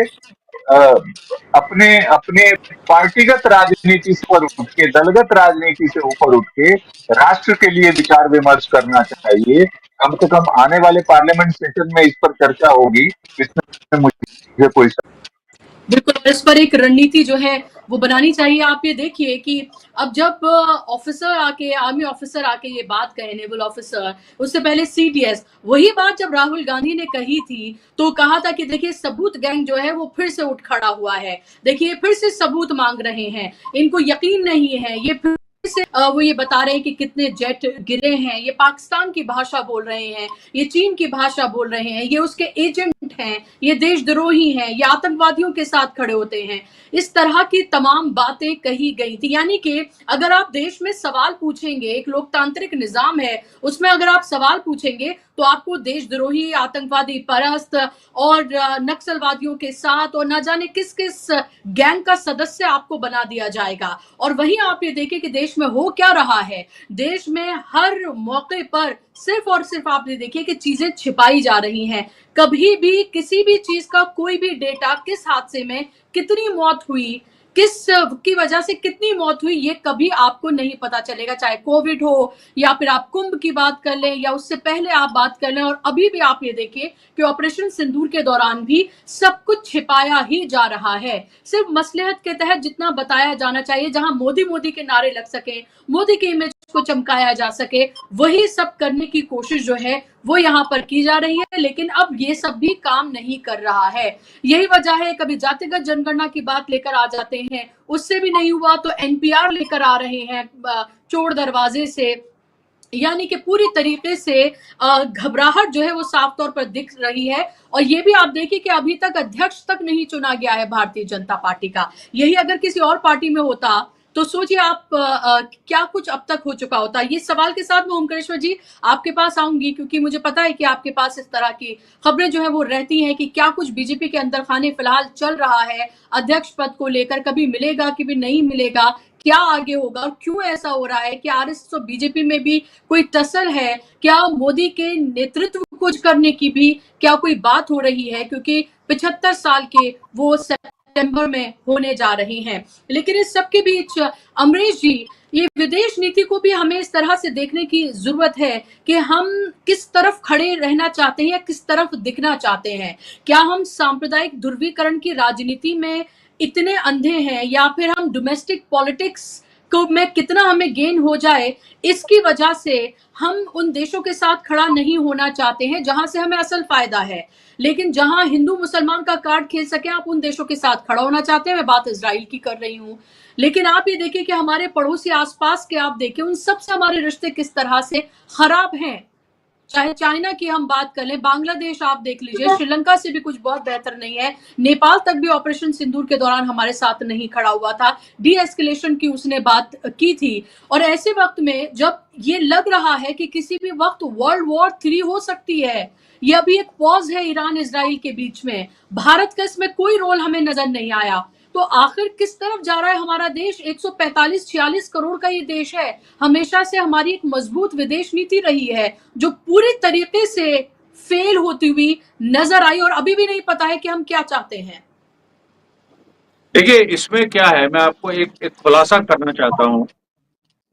अपने अपने पार्टीगत राजनीति से ऊपर उठ के, दलगत राजनीति से ऊपर उठ के राष्ट्र के लिए विचार विमर्श करना चाहिए। कम से कम आने वाले पार्लियामेंट सेशन में इस पर चर्चा होगी, इसमें मुझे कोई बिल्कुल, इस पर एक रणनीति जो है वो बनानी चाहिए। आप ये देखिए कि अब जब ऑफिसर आके, आर्मी ऑफिसर आके ये बात कहे, नेवल ऑफिसर, उससे पहले सीटीएस, वही बात जब राहुल गांधी ने कही थी तो कहा था कि देखिए सबूत गैंग जो है वो फिर से उठ खड़ा हुआ है, देखिए फिर से सबूत मांग रहे हैं, इनको यकीन नहीं है, ये फिर से वो ये बता रहे हैं कि कितने जेट गिरे हैं, ये पाकिस्तान की भाषा बोल रहे हैं, ये चीन की भाषा बोल रहे हैं, ये उसके एजेंट हैं, ये देशद्रोही हैं, ये आतंकवादियों के साथ खड़े होते हैं। इस तरह की तमाम बातें कही गई थी। यानी कि अगर आप देश में सवाल पूछेंगे, एक लोकतांत्रिक निजाम है, उसमें अगर आप सवाल पूछेंगे तो आपको देशद्रोही, आतंकवादी परस्त और नक्सलवादियों के साथ और ना जाने किस किस गैंग का सदस्य आपको बना दिया जाएगा। और वहीं आप ये देखें कि देश में हो क्या रहा है, देश में हर मौके पर सिर्फ और सिर्फ आप ये देखिए कि चीजें छिपाई जा रही हैं। कभी भी किसी भी चीज का कोई भी डेटा, किस हादसे में कितनी मौत हुई, किस की वजह से कितनी मौत हुई, ये कभी आपको नहीं पता चलेगा, चाहे कोविड हो या फिर आप कुंभ की बात कर लें या उससे पहले आप बात कर लें। और अभी भी आप ये देखिए कि ऑपरेशन सिंदूर के दौरान भी सब कुछ छिपाया ही जा रहा है। सिर्फ मसलहत के तहत जितना बताया जाना चाहिए, जहां मोदी मोदी के नारे लग सके, मोदी की इमेज को चमकाया जा सके, वही सब करने की कोशिश जो है वो यहाँ पर की जा रही है। लेकिन अब ये सब भी काम नहीं कर रहा है। यही वजह है, कभी जातिगत जनगणना की बात लेकर आ जाते हैं, उससे भी नहीं हुआ तो एनपीआर लेकर आ रहे हैं चोर दरवाजे से। यानी कि पूरी तरीके से घबराहट जो है वो साफ तौर पर दिख रही है। और ये भी आप देखिए कि अभी तक अध्यक्ष तक नहीं चुना गया है भारतीय जनता पार्टी का। यही अगर किसी और पार्टी में होता तो सोचिए आप क्या कुछ अब तक हो चुका होता। ये सवाल के साथ मैं ओमकारेश्वर जी आपके पास आऊंगी, क्योंकि मुझे पता है कि आपके पास इस तरह की खबरें जो है वो रहती हैं कि क्या कुछ बीजेपी के अंदर खाने फिलहाल चल रहा है अध्यक्ष पद को लेकर, कभी मिलेगा कभी नहीं मिलेगा, क्या आगे होगा और क्यों ऐसा हो रहा है, कि आरएसएस और बीजेपी में भी कोई टसल है, क्या मोदी के नेतृत्व कुछ करने की भी क्या कोई बात हो रही है, क्योंकि 75 साल के वो सितंबर में होने जा रही हैं। लेकिन इस सबके बीच अमरीश जी, ये विदेश नीति को भी हमें इस तरह से देखने की जरूरत है कि हम किस तरफ खड़े रहना चाहते हैं या किस तरफ दिखना चाहते हैं। क्या हम सांप्रदायिक ध्रुवीकरण की राजनीति में इतने अंधे हैं, या फिर हम डोमेस्टिक पॉलिटिक्स को में कितना हमें गेन हो जाए, इसकी वजह से हम उन देशों के साथ खड़ा नहीं होना चाहते हैं जहां से हमें असल फायदा है। लेकिन जहां हिंदू मुसलमान का कार्ड खेल सके, आप उन देशों के साथ खड़ा होना चाहते हैं। मैं बात इजराइल की कर रही हूँ। लेकिन आप ये देखिए कि हमारे पड़ोसी आसपास के आप देखिए, उन सबसे हमारे रिश्ते किस तरह से खराब हैं। चाहे चाइना की हम बात कर लें, बांग्लादेश आप देख लीजिए, श्रीलंका से भी कुछ बहुत बेहतर नहीं है। नेपाल तक भी ऑपरेशन सिंदूर के दौरान हमारे साथ नहीं खड़ा हुआ था, डी एस्केलेशन की उसने बात की थी। और ऐसे वक्त में जब ये लग रहा है कि किसी भी वक्त वर्ल्ड वॉर 3 हो सकती है, ये अभी एक पॉज है ईरान इजराइल के बीच में, भारत का इसमें कोई रोल हमें नजर नहीं आया। तो आखिर किस तरफ जा रहा है हमारा देश? 145-46 करोड़ का ये देश है। हमेशा से हमारी एक मजबूत विदेश नीति रही है जो पूरी तरीके से फेल होती हुई नजर आई, और अभी भी नहीं पता है कि हम क्या चाहते हैं। देखिए, इसमें क्या है, मैं आपको एक खुलासा करना चाहता हूं।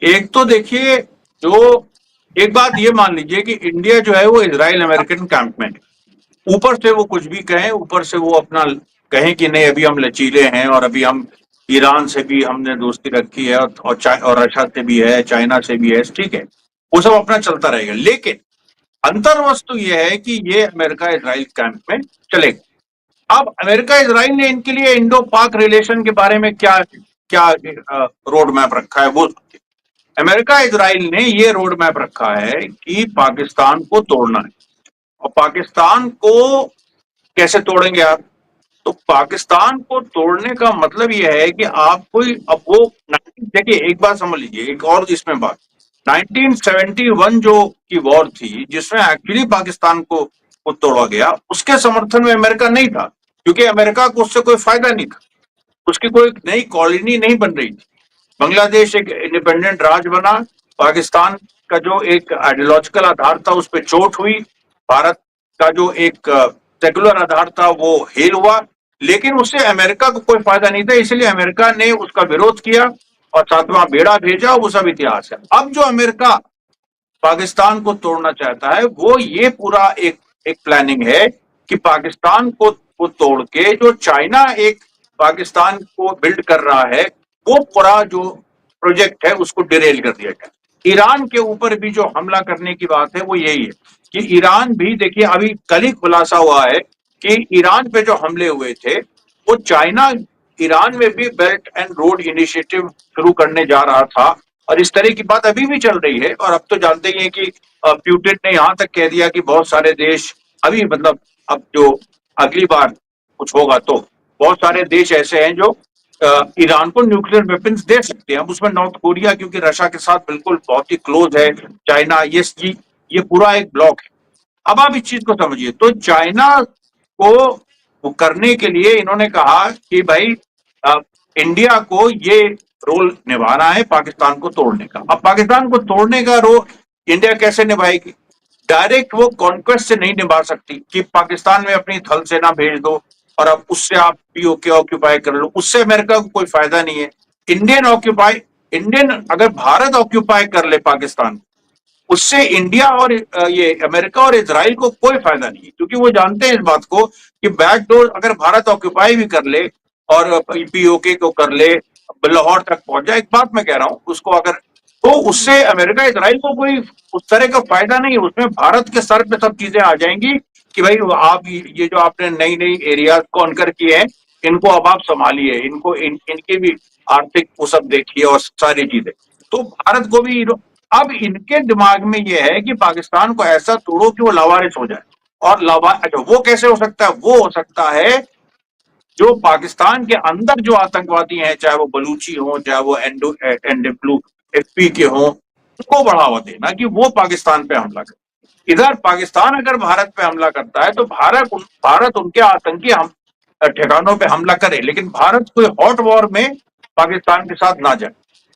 एक तो देखिए, जो एक बात ये मान लीजिए कि इंडिया जो है वो इजराइल अमेरिकन कैंप में है। ऊपर से वो कुछ भी कहें, ऊपर से वो अपना कहें कि नहीं अभी हम लचीले हैं और अभी हम ईरान से भी हमने दोस्ती रखी है और रशिया से भी है, चाइना से भी है, ठीक है, वो सब अपना चलता रहेगा। लेकिन अंतर वस्तु ये है कि ये अमेरिका इजराइल कैंप में चलेगा। अब अमेरिका इजराइल ने इनके लिए इंडो पाक रिलेशन के बारे में क्या क्या रोड मैप रखा है, वो अमेरिका इजराइल ने ये रोड मैप रखा है कि पाकिस्तान को तोड़ना है। और पाकिस्तान को कैसे तोड़ेंगे आप? तो पाकिस्तान को तोड़ने का मतलब यह है कि आप कोई, अब वो देखिए एक बात समझ लीजिए, एक और इसमें बात, 1971 जो की वॉर थी जिसमें एक्चुअली पाकिस्तान को तोड़ा गया, उसके समर्थन में अमेरिका नहीं था, क्योंकि अमेरिका को उससे कोई फायदा नहीं था, उसकी कोई नई कॉलोनी नहीं बन रही थी। बांग्लादेश एक इंडिपेंडेंट राज्य बना, पाकिस्तान का जो एक आइडियोलॉजिकल आधार था उस पर चोट हुई, भारत का जो एक सेकुलर आधार था वो हेल हुआ। लेकिन उससे अमेरिका को कोई फायदा नहीं था, इसलिए अमेरिका ने उसका विरोध किया और सातवां बेड़ा भेजा। वो सब इतिहास है। अब जो अमेरिका पाकिस्तान को तोड़ना चाहता है वो ये पूरा एक एक प्लानिंग है कि पाकिस्तान को तोड़ के जो चाइना एक पाकिस्तान को बिल्ड कर रहा है वो पूरा जो प्रोजेक्ट है उसको डिरेल कर दिया जाए। ईरान के ऊपर भी जो हमला करने की बात है वो यही है कि ईरान भी, देखिए अभी कल ही खुलासा हुआ है कि ईरान पे जो हमले हुए थे वो चाइना ईरान में भी बेल्ट एंड रोड इनिशिएटिव शुरू करने जा रहा था और इस तरह की बात अभी भी चल रही है। और अब तो जानते ही हैं कि प्यूटिन ने यहां तक कह दिया कि बहुत सारे देश अभी, मतलब अब जो अगली बार कुछ होगा तो बहुत सारे देश ऐसे हैं जो ईरान को न्यूक्लियर वेपन्स दे सकते हैं। अब उसमें नॉर्थ कोरिया क्योंकि रशिया के साथ बिल्कुल बहुत ही क्लोज है, चाइना, ये पूरा एक ब्लॉक है। अब आप इस चीज को समझिए, तो चाइना को वो करने के लिए इन्होंने कहा कि भाई इंडिया को ये रोल निभाना है पाकिस्तान को तोड़ने का। अब पाकिस्तान को तोड़ने का रोल इंडिया कैसे निभाएगी? डायरेक्ट वो कॉन्क्वेस्ट से नहीं निभा सकती कि पाकिस्तान में अपनी थल सेना भेज दो और अब उससे आप पीओके ऑक्यूपाई कर लो, उससे अमेरिका को कोई फायदा नहीं है। इंडियन अगर भारत ऑक्यूपाई कर ले पाकिस्तान, उससे इंडिया और ये अमेरिका और इजराइल को कोई फायदा नहीं है, क्योंकि वो जानते हैं इस बात को कि बैकडोर अगर भारत ऑक्यूपाई भी कर ले और पीओके को कर ले, लाहौर तक पहुंच जाए, एक बात मैं कह रहा हूं उसको, अगर तो उससे अमेरिका इजराइल को कोई उस तरह का फायदा नहीं है। उसमें भारत के सर पे सब चीजें आ जाएंगी कि भाई आप ये जो आपने नई नई एरिया कॉन्कर किए हैं इनको अब आप संभालिए, इनकी भी आर्थिक वो सब देखिए और सारी चीजें। तो भारत को भी अब इनके दिमाग में ये है कि पाकिस्तान को ऐसा तोड़ो कि वो लावारिस हो जाए। और अच्छा, वो कैसे हो सकता है? वो हो सकता है जो पाकिस्तान के अंदर जो आतंकवादी हैं, चाहे वो बलूची हो, चाहे वो एनडब्ल्यू-एफपी के हों, उनको बढ़ावा देना कि वो पाकिस्तान पे हमला करे। इधर पाकिस्तान अगर भारत पे हमला करता है तो भारत उनके आतंकी ठिकानों पे हमला करे, लेकिन भारत कोई हॉट वॉर में पाकिस्तान के साथ ना जाए।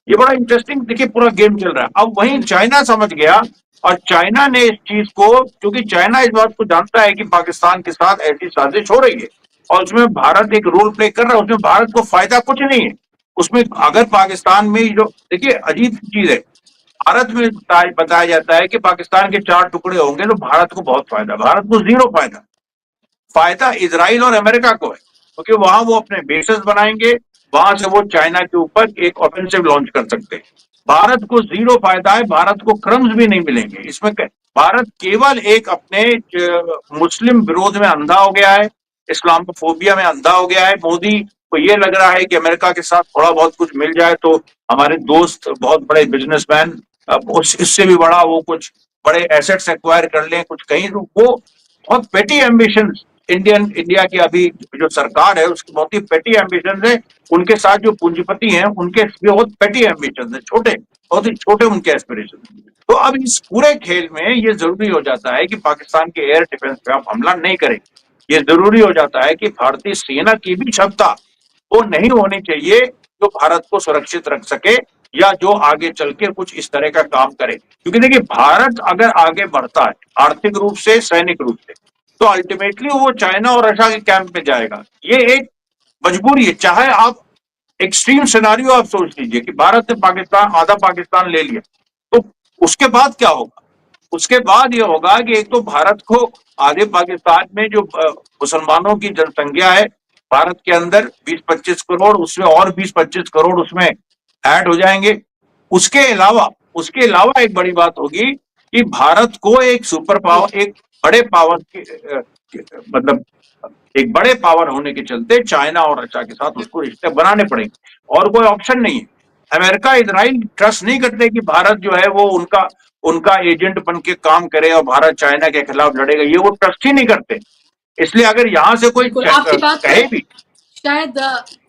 ये बड़ा इंटरेस्टिंग, देखिए पूरा गेम चल रहा है। अब वहीं चाइना समझ गया और चाइना ने इस चीज को, क्योंकि चाइना इस बात को जानता है कि पाकिस्तान के साथ ऐसी साजिश हो रही है और उसमें भारत एक रोल प्ले कर रहा है, उसमें भारत को फायदा कुछ नहीं है। उसमें अगर पाकिस्तान में जो, देखिए अजीब चीज है, भारत में बताया जाता है कि पाकिस्तान के 4 टुकड़े होंगे तो भारत को बहुत फायदा, भारत को 0 फायदा। फायदा इजराइल और अमेरिका को है, क्योंकि वहां वो अपने बेसेस बनाएंगे, वहां से वो चाइना के ऊपर एक ऑफेंसिव लॉन्च कर सकते हैं। भारत को 0 फायदा है, भारत को क्रम्स भी नहीं मिलेंगे इसमें। भारत केवल एक अपने मुस्लिम विरोध में अंधा हो गया है, इस्लामोफोबिया में अंधा हो गया है। मोदी को ये लग रहा है कि अमेरिका के साथ थोड़ा बहुत कुछ मिल जाए तो हमारे दोस्त बहुत बड़े बिजनेसमैन, इससे भी बड़ा वो कुछ बड़े एसेट्स एक्वायर कर लें, कुछ कहीं, तो वो बहुत पेटी एम्बिशन इंडिया की अभी जो सरकार है उसकी बहुत ही पेटी एम्बिशन है। उनके साथ जो पूंजीपति हैं उनके बहुत पेटी एम्बिशन है, छोटे, बहुत ही छोटे उनके एस्पिरेशन। तो अब इस पूरे खेल में ये जरूरी हो जाता है कि पाकिस्तान के एयर डिफेंस पे आप हमला नहीं करें। ये जरूरी हो जाता है कि भारतीय सेना की भी क्षमता वो नहीं होनी चाहिए जो भारत को सुरक्षित रख सके या जो आगे चल के कुछ इस तरह का काम करे। क्योंकि देखिए भारत अगर आगे बढ़ता है आर्थिक रूप से, सैनिक रूप से, तो अल्टीमेटली वो चाइना और रशिया के कैंप में जाएगा। ये एक मजबूरी है। चाहे आप एक्सट्रीम सिनारियो आप सोच लीजिए कि भारत ने पाकिस्तान, आधा पाकिस्तान ले लिया, तो उसके बाद क्या होगा? उसके बाद ये होगा कि एक तो भारत को आधे पाकिस्तान में जो मुसलमानों की जनसंख्या है भारत के अंदर 20-25 करोड़, उसमें और 20-25 करोड़ उसमें ऐड हो जाएंगे। उसके अलावा एक बड़ी बात होगी कि भारत को एक सुपर पावर, एक बड़े पावर मतलब एक बड़े पावर होने के चलते चाइना और रशिया के साथ उसको रिश्ते बनाने पड़ेंगे और कोई ऑप्शन नहीं है। अमेरिका, इजराइल ट्रस्ट नहीं करते कि भारत जो है वो उनका एजेंट बन के काम करे और भारत चाइना के खिलाफ लड़ेगा, ये वो ट्रस्ट ही नहीं करते। इसलिए अगर यहां से कोई आपकी बात कहे भी, शायद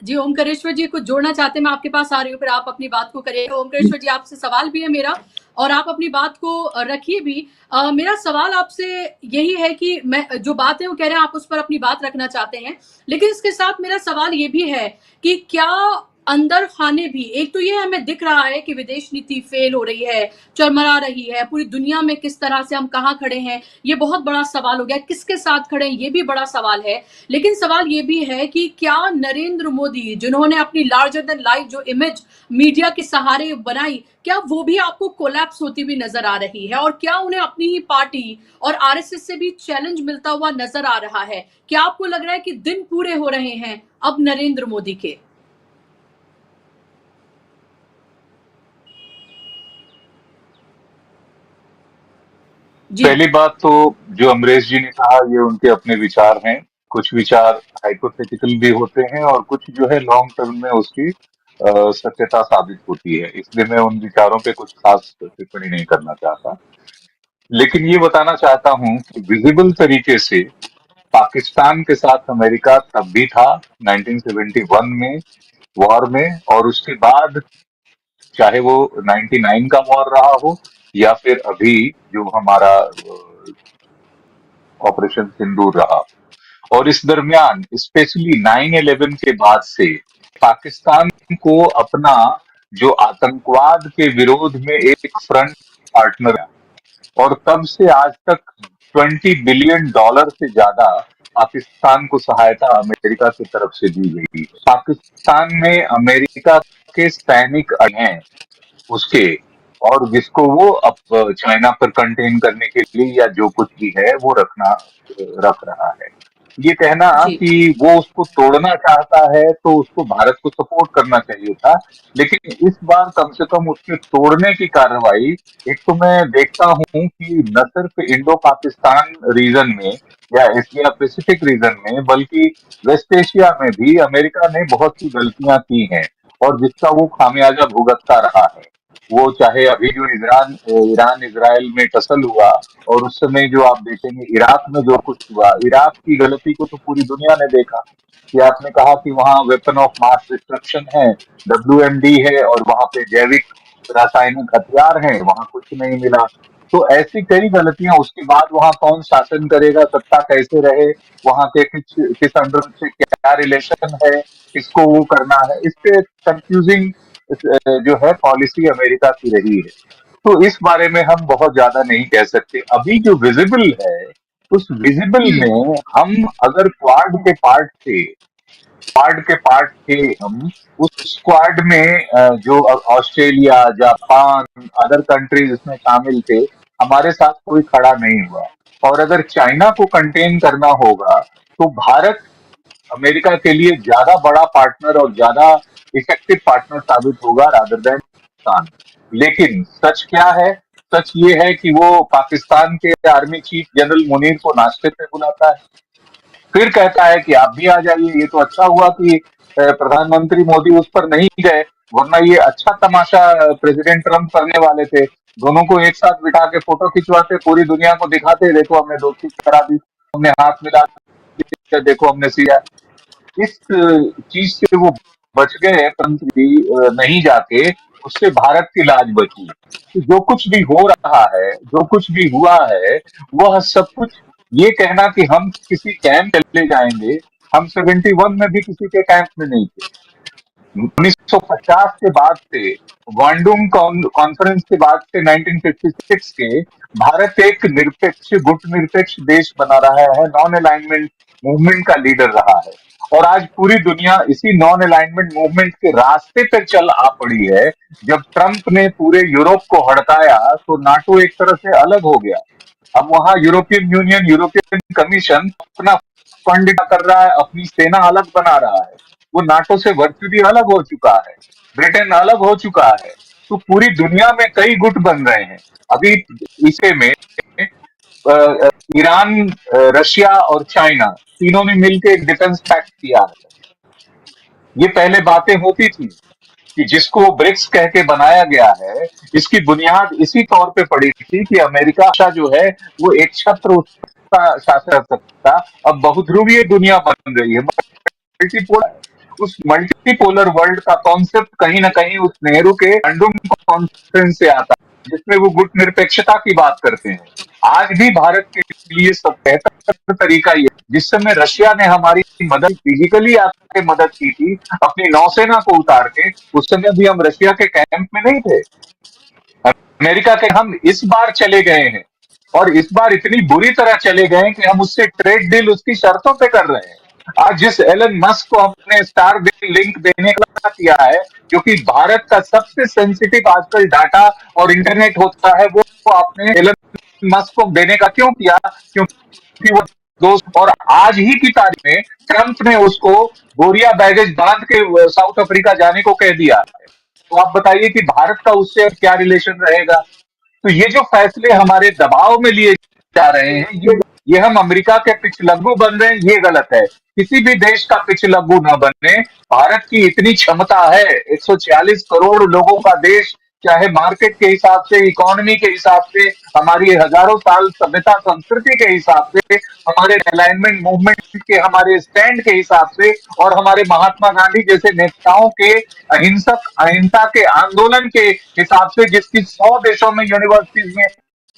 जी ओमकारेश्वर जी कुछ जोड़ना चाहते हैं, मैं आपके पास आ रही हूँ, फिर आप अपनी बात को करिए। ओमकारेश्वर जी आपसे सवाल भी है मेरा और आप अपनी बात को रखिए भी। मेरा सवाल आपसे यही है कि मैं जो बात है वो कह रहे हैं आप उस पर अपनी बात रखना चाहते हैं, लेकिन इसके साथ मेरा सवाल ये भी है कि क्या अंदर खाने भी, एक तो ये हमें दिख रहा है कि विदेश नीति फेल हो रही है, चरमरा रही है, पूरी दुनिया में किस तरह से हम कहाँ खड़े हैं, ये बहुत बड़ा सवाल हो गया, किसके साथ खड़े हैं, ये भी बड़ा सवाल है। लेकिन सवाल ये भी है कि क्या नरेंद्र मोदी, जिन्होंने अपनी लार्जर देन लाइफ जो इमेज मीडिया के सहारे बनाई, क्या वो भी आपको कोलैप्स होती हुई नजर आ रही है? और क्या उन्हें अपनी ही पार्टी और आरएसएस से भी चैलेंज मिलता हुआ नजर आ रहा है? क्या आपको लग रहा है कि दिन पूरे हो रहे हैं अब नरेंद्र मोदी के? जी। पहली बात तो जो अमरीश जी ने कहा ये उनके अपने विचार हैं। कुछ विचार हाइपोथेटिकल भी होते हैं और कुछ जो है लॉन्ग टर्म में उसकी सत्यता साबित होती है, इसलिए मैं उन विचारों पे कुछ खास टिप्पणी नहीं करना चाहता। लेकिन ये बताना चाहता हूं कि विजिबल तरीके से पाकिस्तान के साथ अमेरिका तब भी था 1971 में वॉर में, और उसके बाद चाहे वो 99 का वॉर रहा हो या फिर अभी जो हमारा ऑपरेशन सिंदूर रहा। और इस दरमियान स्पेशली 9/11 के बाद से पाकिस्तान को अपना जो आतंकवाद के विरोध में एक फ्रंट पार्टनर है, और तब से आज तक $20 बिलियन से ज्यादा पाकिस्तान को सहायता अमेरिका की तरफ से दी गई। पाकिस्तान में अमेरिका के सैनिक हैं उसके, और जिसको वो अब चाइना पर कंटेन करने के लिए या जो कुछ भी है वो रख रहा है। ये कहना जी। कि वो उसको तोड़ना चाहता है तो उसको भारत को सपोर्ट करना चाहिए था, लेकिन इस बार कम से कम उसके तोड़ने की कार्रवाई, एक तो मैं देखता हूं कि न सिर्फ इंडो पाकिस्तान रीजन में या एशिया पैसिफिक रीजन में बल्कि वेस्ट एशिया में भी अमेरिका ने बहुत सी गलतियां की हैं, और जिसका वो खामियाजा भुगतता रहा है। वो चाहे अभी जो ईरान इजराइल में टसल हुआ, और उस समय जो आप देखेंगे इराक में जो कुछ हुआ, इराक की गलती को तो पूरी दुनिया ने देखा कि आपने कहा कि वहां वेपन ऑफ मास डिस्ट्रक्शन है, WMD है, और वहां पे जैविक रासायनिक हथियार हैं, वहां कुछ नहीं मिला। तो ऐसी कई गलतियां, उसके बाद वहां कौन शासन करेगा, सत्ता कैसे रहे, वहां के किस अंडर से क्या रिलेशन है, किसको वो करना है, इस पे कंफ्यूजिंग जो है पॉलिसी अमेरिका की रही है। तो इस बारे में हम बहुत ज्यादा नहीं कह सकते। अभी जो विजिबल है, उस विजिबल हम्म। में हम अगर क्वाड के पार्ट थे हम, उस स्क्वाड में जो ऑस्ट्रेलिया, जापान, अदर कंट्रीज इसमें शामिल थे, हमारे साथ कोई खड़ा नहीं हुआ। और अगर चाइना को कंटेन करना होगा तो भारत अमेरिका के लिए ज्यादा बड़ा पार्टनर और ज्यादा इफेक्टिव पार्टनर साबित होगा रादर देन पाकिस्तान। लेकिन सच क्या है? सच ये है कि वो पाकिस्तान के आर्मी चीफ जनरल मुनीर को नाश्ते पे बुलाता है, फिर कहता है कि आप भी आ जाइए। ये तो अच्छा हुआ कि प्रधानमंत्री मोदी उस पर नहीं गए, वरना ये अच्छा तमाशा प्रेसिडेंट ट्रंप करने वाले थे। दोनों को एक साथ बिठा के फोटो खिंचवाते, पूरी दुनिया को दिखाते, देखो हमने दोस्ती करा दी, हमने हाथ मिला दिया, देखो हमने सिया। इस चीज से वो बच गए, परंतु नहीं जाके उससे भारत की लाज बची। तो जो कुछ भी हो रहा है, जो कुछ भी हुआ है, वह सब कुछ, ये कहना कि हम किसी कैंप चले जाएंगे, हम 71 में भी किसी के कैंप में नहीं थे। 1950 के बाद से, वांडुंग कॉन्फ्रेंस के बाद से 1956 के, भारत एक निरपेक्ष गुटनिरपेक्ष देश बना रहा है, नॉन अलाइनमेंट मूवमेंट का लीडर रहा है। और आज पूरी दुनिया इसी नॉन अलाइनमेंट मूवमेंट के रास्ते पर चल आ पड़ी है। जब ट्रंप ने पूरे यूरोप को हड़काया तो नाटो एक तरह से अलग हो गया। अब वहां यूरोपियन यूनियन, यूरोपियन कमीशन अपना फंड कर रहा है, अपनी सेना अलग बना रहा है, वो नाटो से वर्चुअली अलग हो चुका है, ब्रिटेन अलग हो चुका है। तो पूरी दुनिया में कई गुट बन रहे हैं। अभी इसे में ईरान, रशिया और चाइना तीनों ने मिलकर एक डिफेंस पैक्ट किया है। ये पहले बातें होती थी कि जिसको ब्रिक्स कह के बनाया गया है, इसकी बुनियाद इसी तौर पे पड़ी थी कि अमेरिका जो है वो एक छत्र उसका शासन कर सकता। अब बहुध्रुवीय दुनिया बन रही है, मल्टीपोलर। उस मल्टीपोलर वर्ल्ड का कॉन्सेप्ट कहीं ना कहीं उस नेहरू के बंडुंग कॉन्फ्रेंस से आता जिसमें वो गुट निरपेक्षता की बात करते हैं। आज भी भारत के लिए सब बेहतर तरीका ये, जिस समय रशिया ने हमारी मदद फिजिकली आके मदद की थी अपनी नौसेना को उतार के, उस समय भी हम रशिया के कैंप में नहीं थे। अमेरिका के हम इस बार चले गए हैं, और इस बार इतनी बुरी तरह चले गए कि हम उससे ट्रेड डील उसकी शर्तों पे कर रहे हैं। आज जिस एलन मस्क को हमने स्टार लिंक देने का किया है, क्योंकि भारत का सबसे सेंसिटिव आजकल डाटा और इंटरनेट होता है, वो आपने एलन मस्क को देने का क्यों किया? क्योंकि वो दोस्त, और आज ही की तारीख में ट्रंप ने उसको बोरिया बैगेज बांध के साउथ अफ्रीका जाने को कह दिया है। तो आप बताइए कि भारत का उससे क्या रिलेशन रहेगा? तो ये जो फैसले हमारे दबाव में लिए जा रहे हैं, ये हम अमेरिका के पिछलग्गू बन रहे हैं, ये गलत है। किसी भी देश का पिछलग्गू न बने। भारत की इतनी क्षमता है, 146 करोड़ लोगों का देश, चाहे मार्केट के हिसाब से, इकोनॉमी के हिसाब से, हमारी हजारों साल सभ्यता संस्कृति के हिसाब से, हमारे अलाइनमेंट मूवमेंट के, हमारे स्टैंड के हिसाब से, और हमारे महात्मा गांधी जैसे नेताओं के अहिंसा के आंदोलन के हिसाब से, जिसकी 100 देशों में यूनिवर्सिटीज में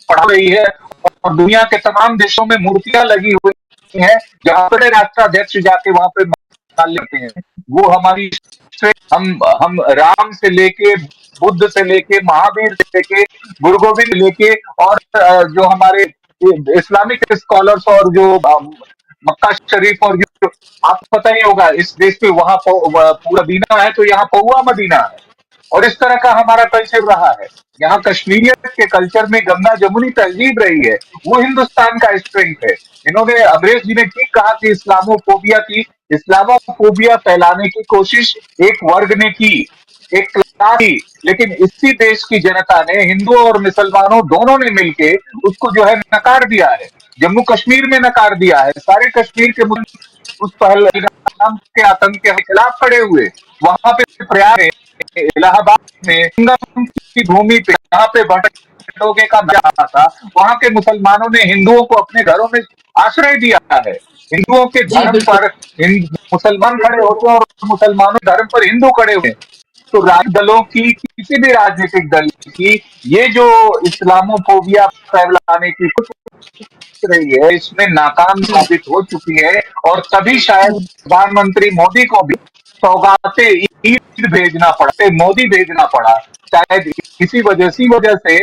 पढ़ा रही है, और दुनिया के तमाम देशों में मूर्तियां लगी हुई हैं, जहां पर राष्ट्राध्यक्ष जाके वहां पे माल लेते हैं। वो हमारी, हम राम से लेके, बुद्ध से लेके, महावीर से लेके, गुरु गोविंद से लेके, और जो हमारे इस्लामिक स्कॉलर्स, और जो मक्का शरीफ, और जो आपको पता ही होगा इस देश पे, वहां पूरा मदीना है, तो यहाँ पौआ मदीना है। और इस तरह का हमारा कल्चर रहा है। यहाँ कश्मीरियत के कल्चर में गंगा जमुनी तहजीब रही है, वो हिंदुस्तान का स्ट्रेंथ है। इन्होंने, अमरीश जी ने ठीक कहा कि इस्लामोफोबिया फैलाने की कोशिश एक वर्ग ने की, एक क्लास की, लेकिन इसी देश की जनता ने, हिंदुओं और मुसलमानों दोनों ने मिलके उसको जो है नकार दिया है। जम्मू कश्मीर में नकार दिया है। सारे कश्मीर के मुस्लिम उस पहलगाम के आतंक के खिलाफ खड़े हुए। वहां पे प्रयाग में, इलाहाबाद में, संगम की भूमि पे, जहाँ पे भटोगे का मजा था, वहां के मुसलमानों ने हिंदुओं को अपने घरों में आश्रय दिया है। हिंदुओं के जी धर्म बिल्कुल। पर मुसलमान खड़े होते हैं, और मुसलमानों के धर्म पर हिंदू खड़े हुए हैं। तो राजनीतिक दलों की, किसी भी राजनीतिक दल की, ये जो इस्लामोफोबिया फैलाने की रही है, इसमें नाकाम साबित हो चुकी है। और तभी शायद प्रधानमंत्री मोदी को भी सौगातें ईद भेजना पड़ा, मोदी भेजना पड़ा। शायद इसी वजह से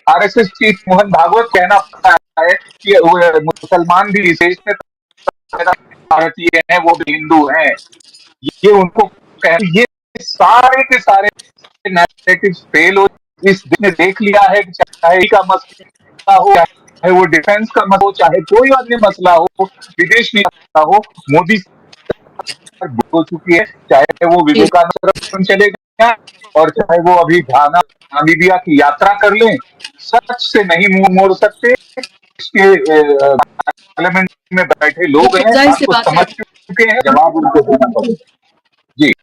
आरएसएस चीफ मोहन भागवत कहना पड़ता है कि वो मुसलमान भी इस देश में भारतीय हैं, वो भी हिंदू हैं। ये उनको ये सारे के सारे नैरेटिव फेल हो। इस देश ने देख लिया है कि चाहे का मसला हो, चाहे वो डिफेंस का मसला हो, चाहे कोई अन्य मसला हो, विदेश नीति हो, मोदी हो चुकी है। चाहे वो जी विवेकानंद चले जाए, और चाहे वो अभी घाना, नामीबिया की यात्रा कर लें, सच से नहीं मुंह मोड़ सकते। इसके पार्लियामेंट में बैठे लोग बिल्कुल हैं, जाहिर बात सी को बात समझ है। चुके हैं, जवाब उनको देना पड़ेगा। जी।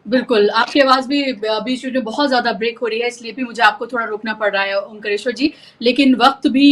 बिल्कुल, आपकी आवाज़ भी बीच में बहुत ज़्यादा ब्रेक हो रही है, इसलिए भी मुझे आपको थोड़ा रोकना पड़ रहा है ओंकारेश्वर जी। लेकिन वक़्त भी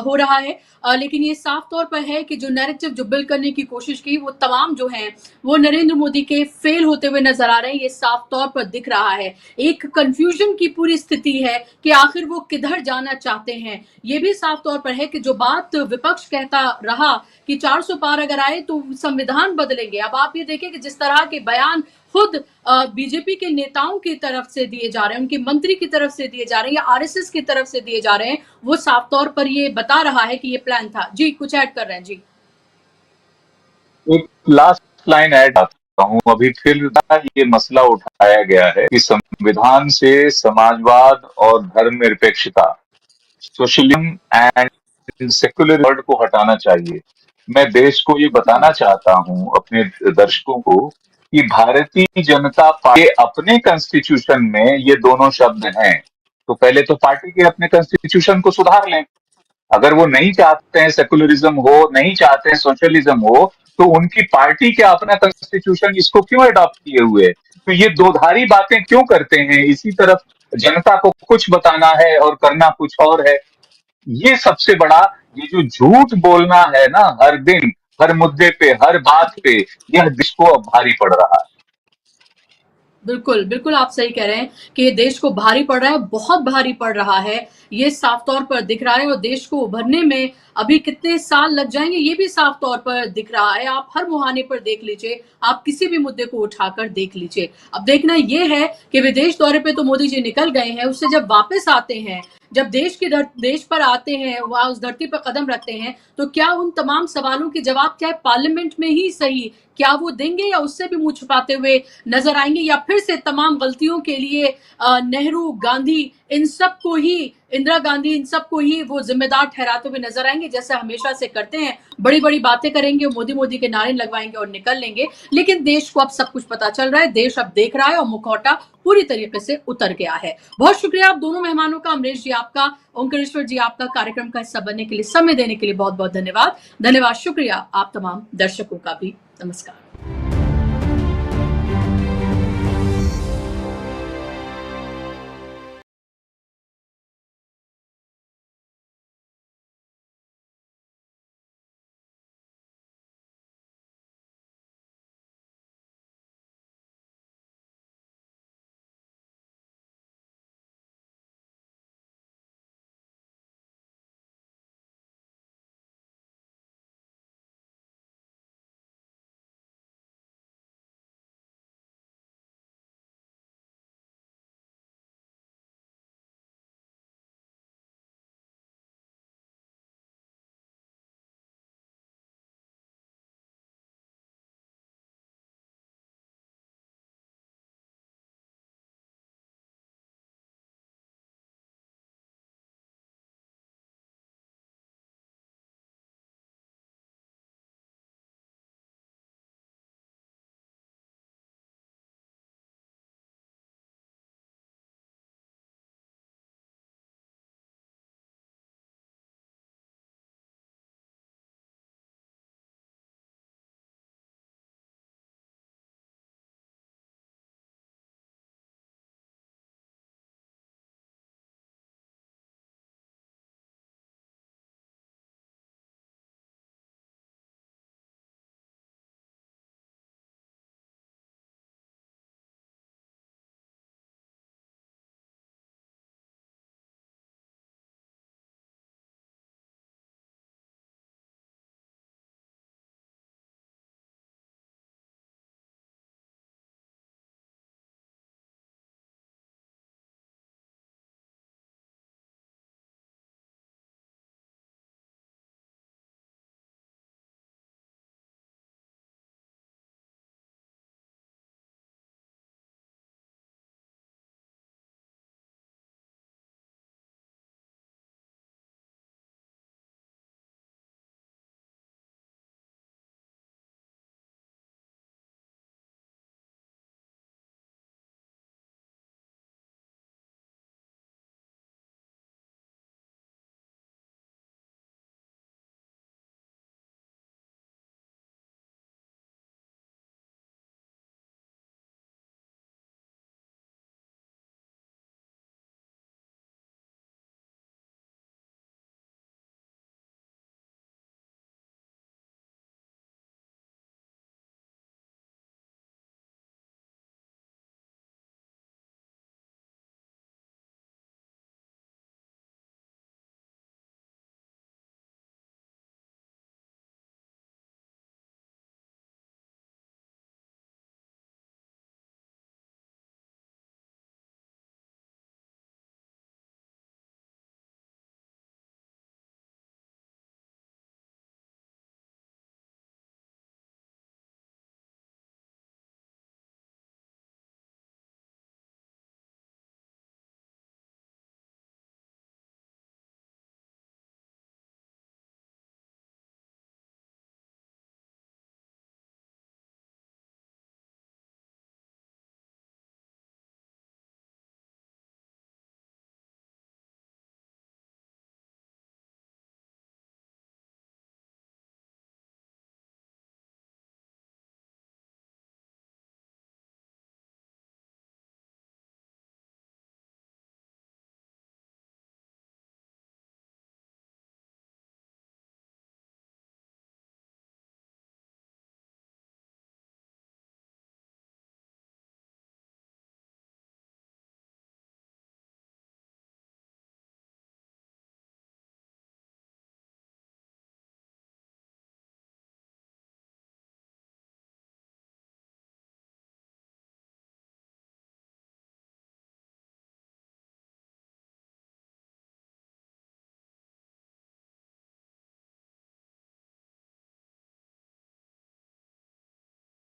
हो रहा है। लेकिन ये साफ तौर पर है कि जो नैरेटिव जो बिल्ड करने की कोशिश की, वो तमाम जो हैं, वो नरेंद्र मोदी के फेल होते हुए नज़र आ रहे हैं, ये साफ तौर पर दिख रहा है। एक कन्फ्यूज़न की पूरी स्थिति है कि आखिर वो किधर जाना चाहते हैं। ये भी साफ तौर पर है कि जो बात विपक्ष कहता रहा कि 400 पार अगर आए तो संविधान बदलेंगे। अब आप ये देखें कि जिस तरह के बयान खुद बीजेपी के नेताओं की तरफ से दिए जा रहे हैं, उनके मंत्री की तरफ से दिए जा रहे हैं, या आरएसएस की तरफ से दिए जा रहे हैं, वो साफ तौर पर ये बता रहा है कि ये प्लान था। जी कुछ ऐड कर रहे हैं जी। एक लास्ट लाइन ऐड करता हूँ। अभी फिर ये मसला उठाया गया है कि संविधान से समाजवाद और धर्मनिरपेक्षता, सोशलिज्म एंड सेक्युलर वर्ड को हटाना चाहिए। मैं देश को ये बताना चाहता हूँ, अपने दर्शकों को, कि भारतीय जनता पार्टी के अपने कॉन्स्टिट्यूशन में ये दोनों शब्द हैं। तो पहले तो पार्टी के अपने कॉन्स्टिट्यूशन को सुधार लें। अगर वो नहीं चाहते हैं सेकुलरिज्म हो, नहीं चाहते हैं सोशलिज्म हो, तो उनकी पार्टी के अपना कॉन्स्टिट्यूशन इसको क्यों अडॉप्ट किए हुए? तो ये दोधारी बातें क्यों करते हैं? इसी तरफ जनता को कुछ बताना है और करना कुछ और है। ये सबसे बड़ा, ये जो झूठ बोलना है ना, हर दिन, हर मुद्दे पे, हर बात पे, यह देश को अब भारी पड़ रहा है। बिल्कुल, बिल्कुल आप सही कह रहे हैं कि देश को भारी पड़ रहा है, बहुत भारी पड़ रहा है। ये साफ तौर पर दिख रहा है और देश को उभरने में अभी कितने साल लग जाएँगे ये भी साफ तौर पर दिख रहा है। आप हर मुहाने पर देख लीजिए, आप किसी भी मुद्दे को उठाकर देख लीजिए। अब देखना ये है कि विदेश दौरे पे तो मोदी जी निकल गए हैं, उससे जब वापस आते हैं, जब देश पर आते हैं, वहाँ उस धरती पर कदम रखते हैं, तो क्या उन तमाम सवालों के जवाब चाहे पार्लियामेंट में ही सही, क्या वो देंगे या उससे भी मुँह छुपाते हुए नज़र आएँगे या फिर से तमाम गलतियों के लिए नेहरू, गांधी इन सबको ही इंदिरा गांधी इन सबको ही वो जिम्मेदार ठहराते हुए नज़र आएँगे जैसे हमेशा से करते हैं। बड़ी-बड़ी बातें करेंगे, मोदी-मोदी के नारे लगवाएँगे और निकल लेंगे। लेकिन देश को अब सब कुछ पता चल रहा है, देश अब देख रहा है और मुखौटा पूरी तरीके से उतर गया है। बहुत शुक्रिया आप दोनों मेहमानों का, अमरीश जी आपका, ओंकारेश्वर जी आपका, कार्यक्रम का हिस्सा बनने के लिए, समय देने के लिए बहुत-बहुत धन्यवाद। धन्यवाद, शुक्रिया आप तमाम दर्शकों का भी। नमस्कार।